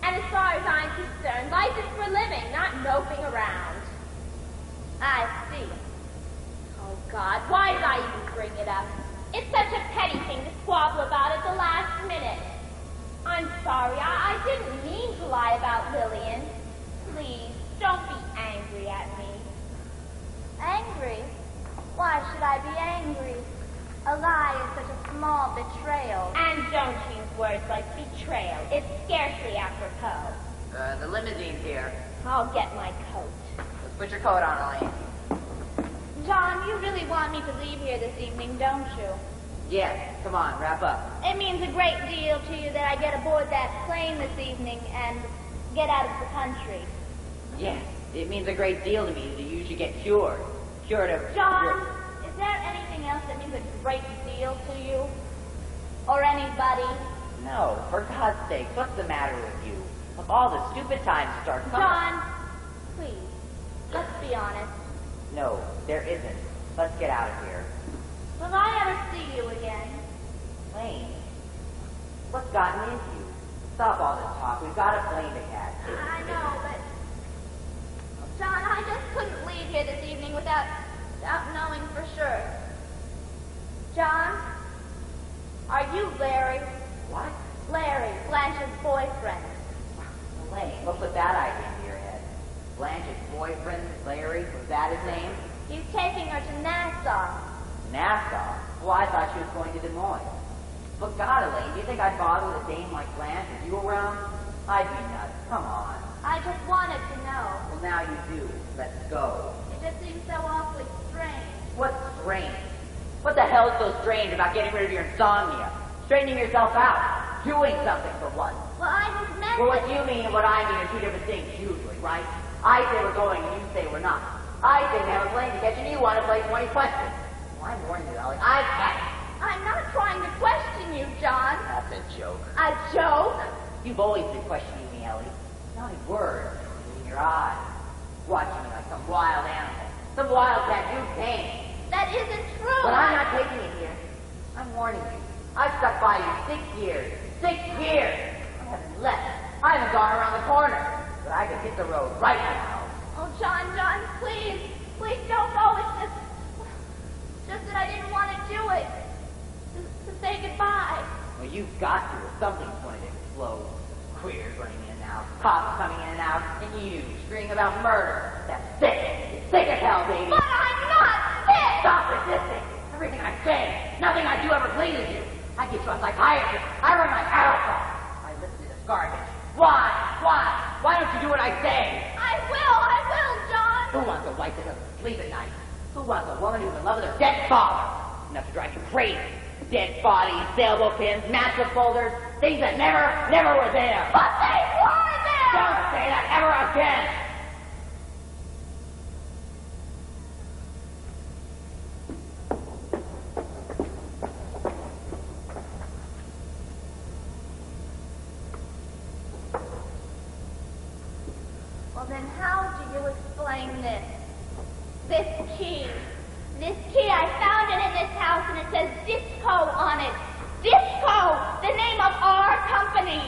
And as far as I'm concerned, life is for living, not moping around. I see. Oh, God, why did I even bring it up? It's such a petty thing to squabble about at the last minute. I'm sorry, I didn't mean to lie about Lillian. Please, don't be angry at me. Angry? Why should I be angry? A lie is such a small betrayal. And don't use words like betrayal. It's scarcely apropos. The limousine's here. I'll get my coat. Let's put your coat on, Elaine. John, you really want me to leave here this evening, don't you? Yes, come on, wrap up. It means a great deal to you that I get aboard that plane this evening, and get out of the country. Yes, it means a great deal to me that you should get cured. Cured of... John, is there anything else that means a great deal to you? Or anybody? No, for God's sake, what's the matter with you? Of all the stupid times to start coming... John, please, let's be honest. No, there isn't. Let's get out of here. Will I ever see you again? Lane, what's gotten into you? Stop all this talk. We've got a plane to catch. I know, but... John, I just couldn't leave here this evening without knowing for sure. John, are you Larry? What? Larry, Blanche's boyfriend. Lane, what put that idea into your head? Blanche's boyfriend, Larry, was that his name? He's taking her to Nassau. Nassau? Well, I thought she was going to Des Moines. But God, Elaine, do you think I'd bother with a dame like Blanche with you around? I'd be nuts. Come on. I just wanted to know. Well, now you do. Let's go. It just seems so awfully strange. What's strange? What the hell's so strange about getting rid of your insomnia? Straightening yourself out? Doing something for once? Well, I just meant Well, what that... you mean and what I mean are two different things, usually, right? I say we're going and you say we're not. I say we have a plane to catch and you want to play 20 questions. Well, I'm warning you, Ellie. I've had it. I'm not trying to question you, John. That's a joke. A joke? You've always been questioning me, Ellie. Not a word in your eyes. Watching me like some wild animal. Some wildcat you tame. That isn't true. But I'm not taking it here. I'm warning you. I've stuck by you 6 years. 6 years! I haven't left. I haven't gone around the corner. But I could hit the road right now. Oh, John, please. Please don't go. It's just that I didn't want to do it. To say goodbye. Well, you've got to, or something's going to explode. Queers running in and out, cops coming in and out, and you screaming about murder. That's sick. It's sick as hell, baby. But I'm not sick! Stop resisting. Everything I say, nothing I do ever pleases you. I get you a psychiatrist. I run my house off. I listen to this garbage. Why? Why don't you do what I say? I will, John. Who wants a wife that doesn't sleep at night? Who wants a woman who's in love with her dead father? Enough to drive you crazy. Dead bodies, sailboat pins, massive folders, things that never were there. But they were there! Don't say that ever again! Well, then how do you explain this? This key. This key, I found it in this house, and it says Disco on it. Disco, the name of our company.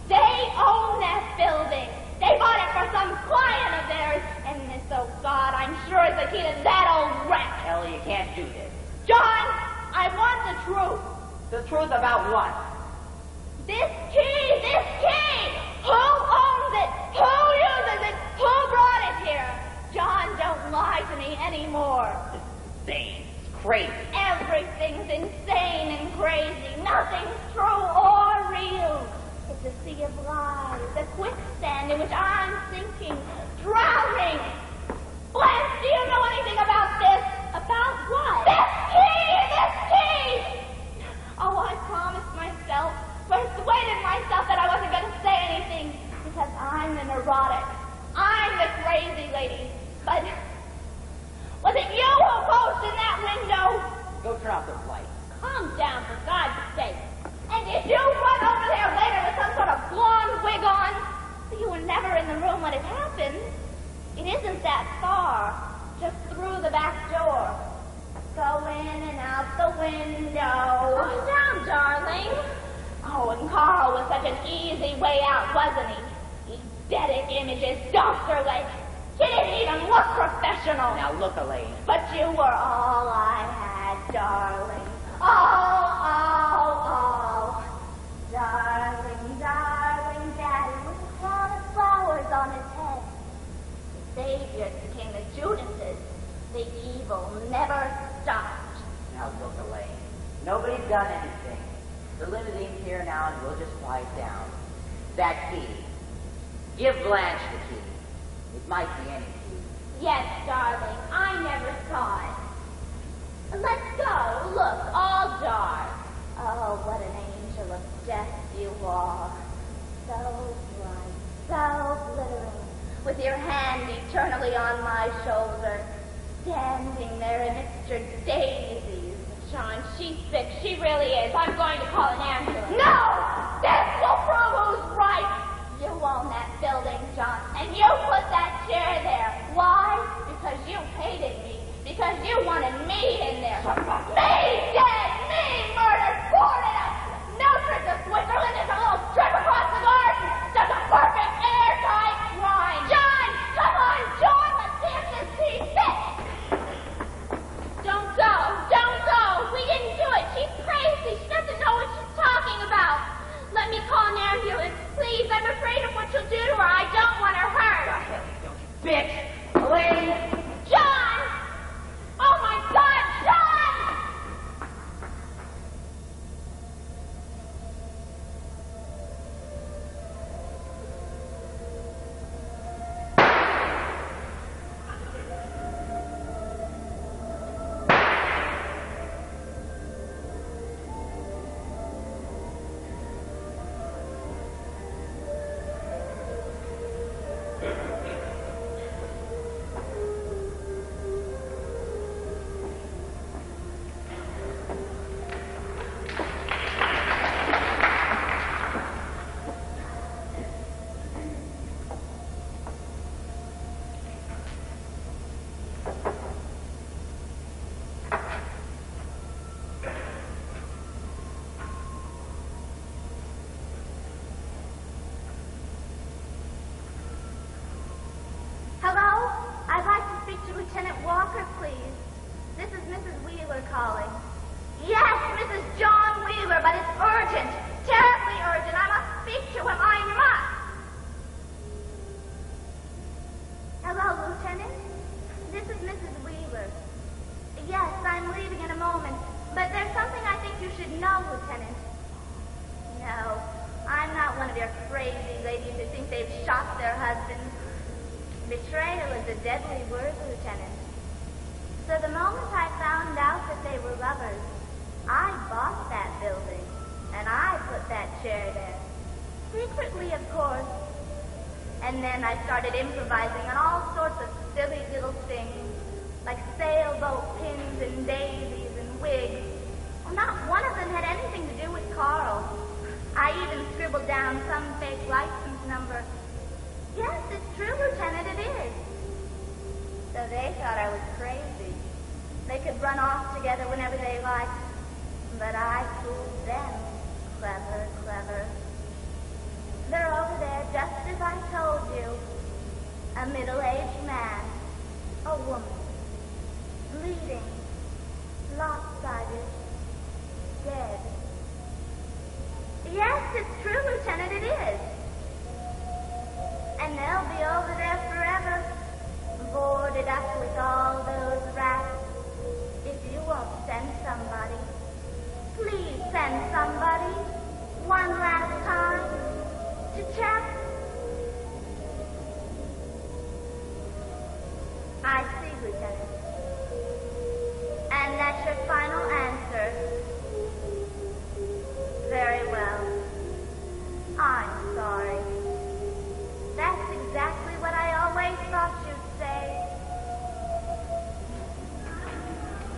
They own that building. They bought it for some client of theirs, and this, oh God, I'm sure it's the key to that old wreck. Ellie, you can't do this. John, I want the truth. The truth about what? This key! Who owns it? Who uses it? Who brought it here? John, don't lie to me anymore. Insane. It's crazy. Everything's insane and crazy. Nothing's true or real. It's a sea of lies, a quicksand in which I'm sinking, drowning. Blanche, do you know anything about this? About what? This key! Oh, I promised myself, persuaded myself that I wasn't going to say anything because I'm the neurotic. I'm the crazy lady. But was it you who posed in that window? Go turn off the light. Calm down, for God's sake. And did you run over there later with some sort of blonde wig on? You were never in the room when it happened. It isn't that far. Just through the back door. Go in and out the window. Calm down, darling. Oh, and Carl was such an easy way out, wasn't he? Aesthetic images, doctor like. He didn't even look professional. Now look, Elaine. But you were all I had, darling. All. Darling, Daddy with a crown of flowers on his head. The saviors became the Judases. The evil never stopped. Now look, Elaine. Nobody's done anything. The limousine here now, and we'll just quiet down. That key. Give Blanche the key. It might be any key. Yes, darling. I never saw it. Let's go. Look, all dark. Oh, what an angel of death you are. So bright, so glittering, with your hand eternally on my shoulder, standing there amidst your daisies. John, she's sick. She really is. I'm going to call an ambulance. No! This will prove who's right. You own that building, John, and you put that chair there. Why? Because you hated me. Because you wanted me in there. Me dead! Me murdered! Boarded up! No trip to Switzerland is a little trip across the garden. Just a perfect airtight wine. John! Come on, John! Let's see if this tea fits. Don't go. Don't go. We didn't do it. She's crazy. She doesn't know what she's talking about. Let me call an ambulance, please. I'm afraid of what you'll do to her. I don't want her hurt. Bitch! Elaine! John! Oh, my God, John! Lieutenant Walker, please. This is Mrs. Wheeler calling. Yes, Mrs. John Wheeler, but it's urgent. Terribly urgent. I must speak to him. I must. Hello, Lieutenant. This is Mrs. Wheeler. Yes, I'm leaving in a moment, but there's something I think you should know, Lieutenant. No, I'm not one of your crazy ladies who think they've shot their husbands. Betrayal is a deadly word, Lieutenant. So the moment I found out that they were lovers, I bought that building, and I put that chair there. Secretly, of course. And then I started improvising on all sorts of silly little things, like sailboat pins and daisies and wigs. Well, not one of them had anything to do with Carl. I even scribbled down some fake license number. Yes, it's true, Lieutenant, it is. So they thought I was crazy. They could run off together whenever they liked. But I fooled them. Clever, clever. They're over there just as I told you. A middle-aged man. A woman. Bleeding. Lopsided. Dead. Yes, it's true, Lieutenant, it is. And they'll be over there forever, boarded up with all those rats. If you won't send somebody, please send somebody, one last time, to check. I see, Lieutenant. And that's your final answer. Very well. I'm sorry. That's exactly what I always thought you'd say.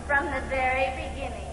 From the very beginning.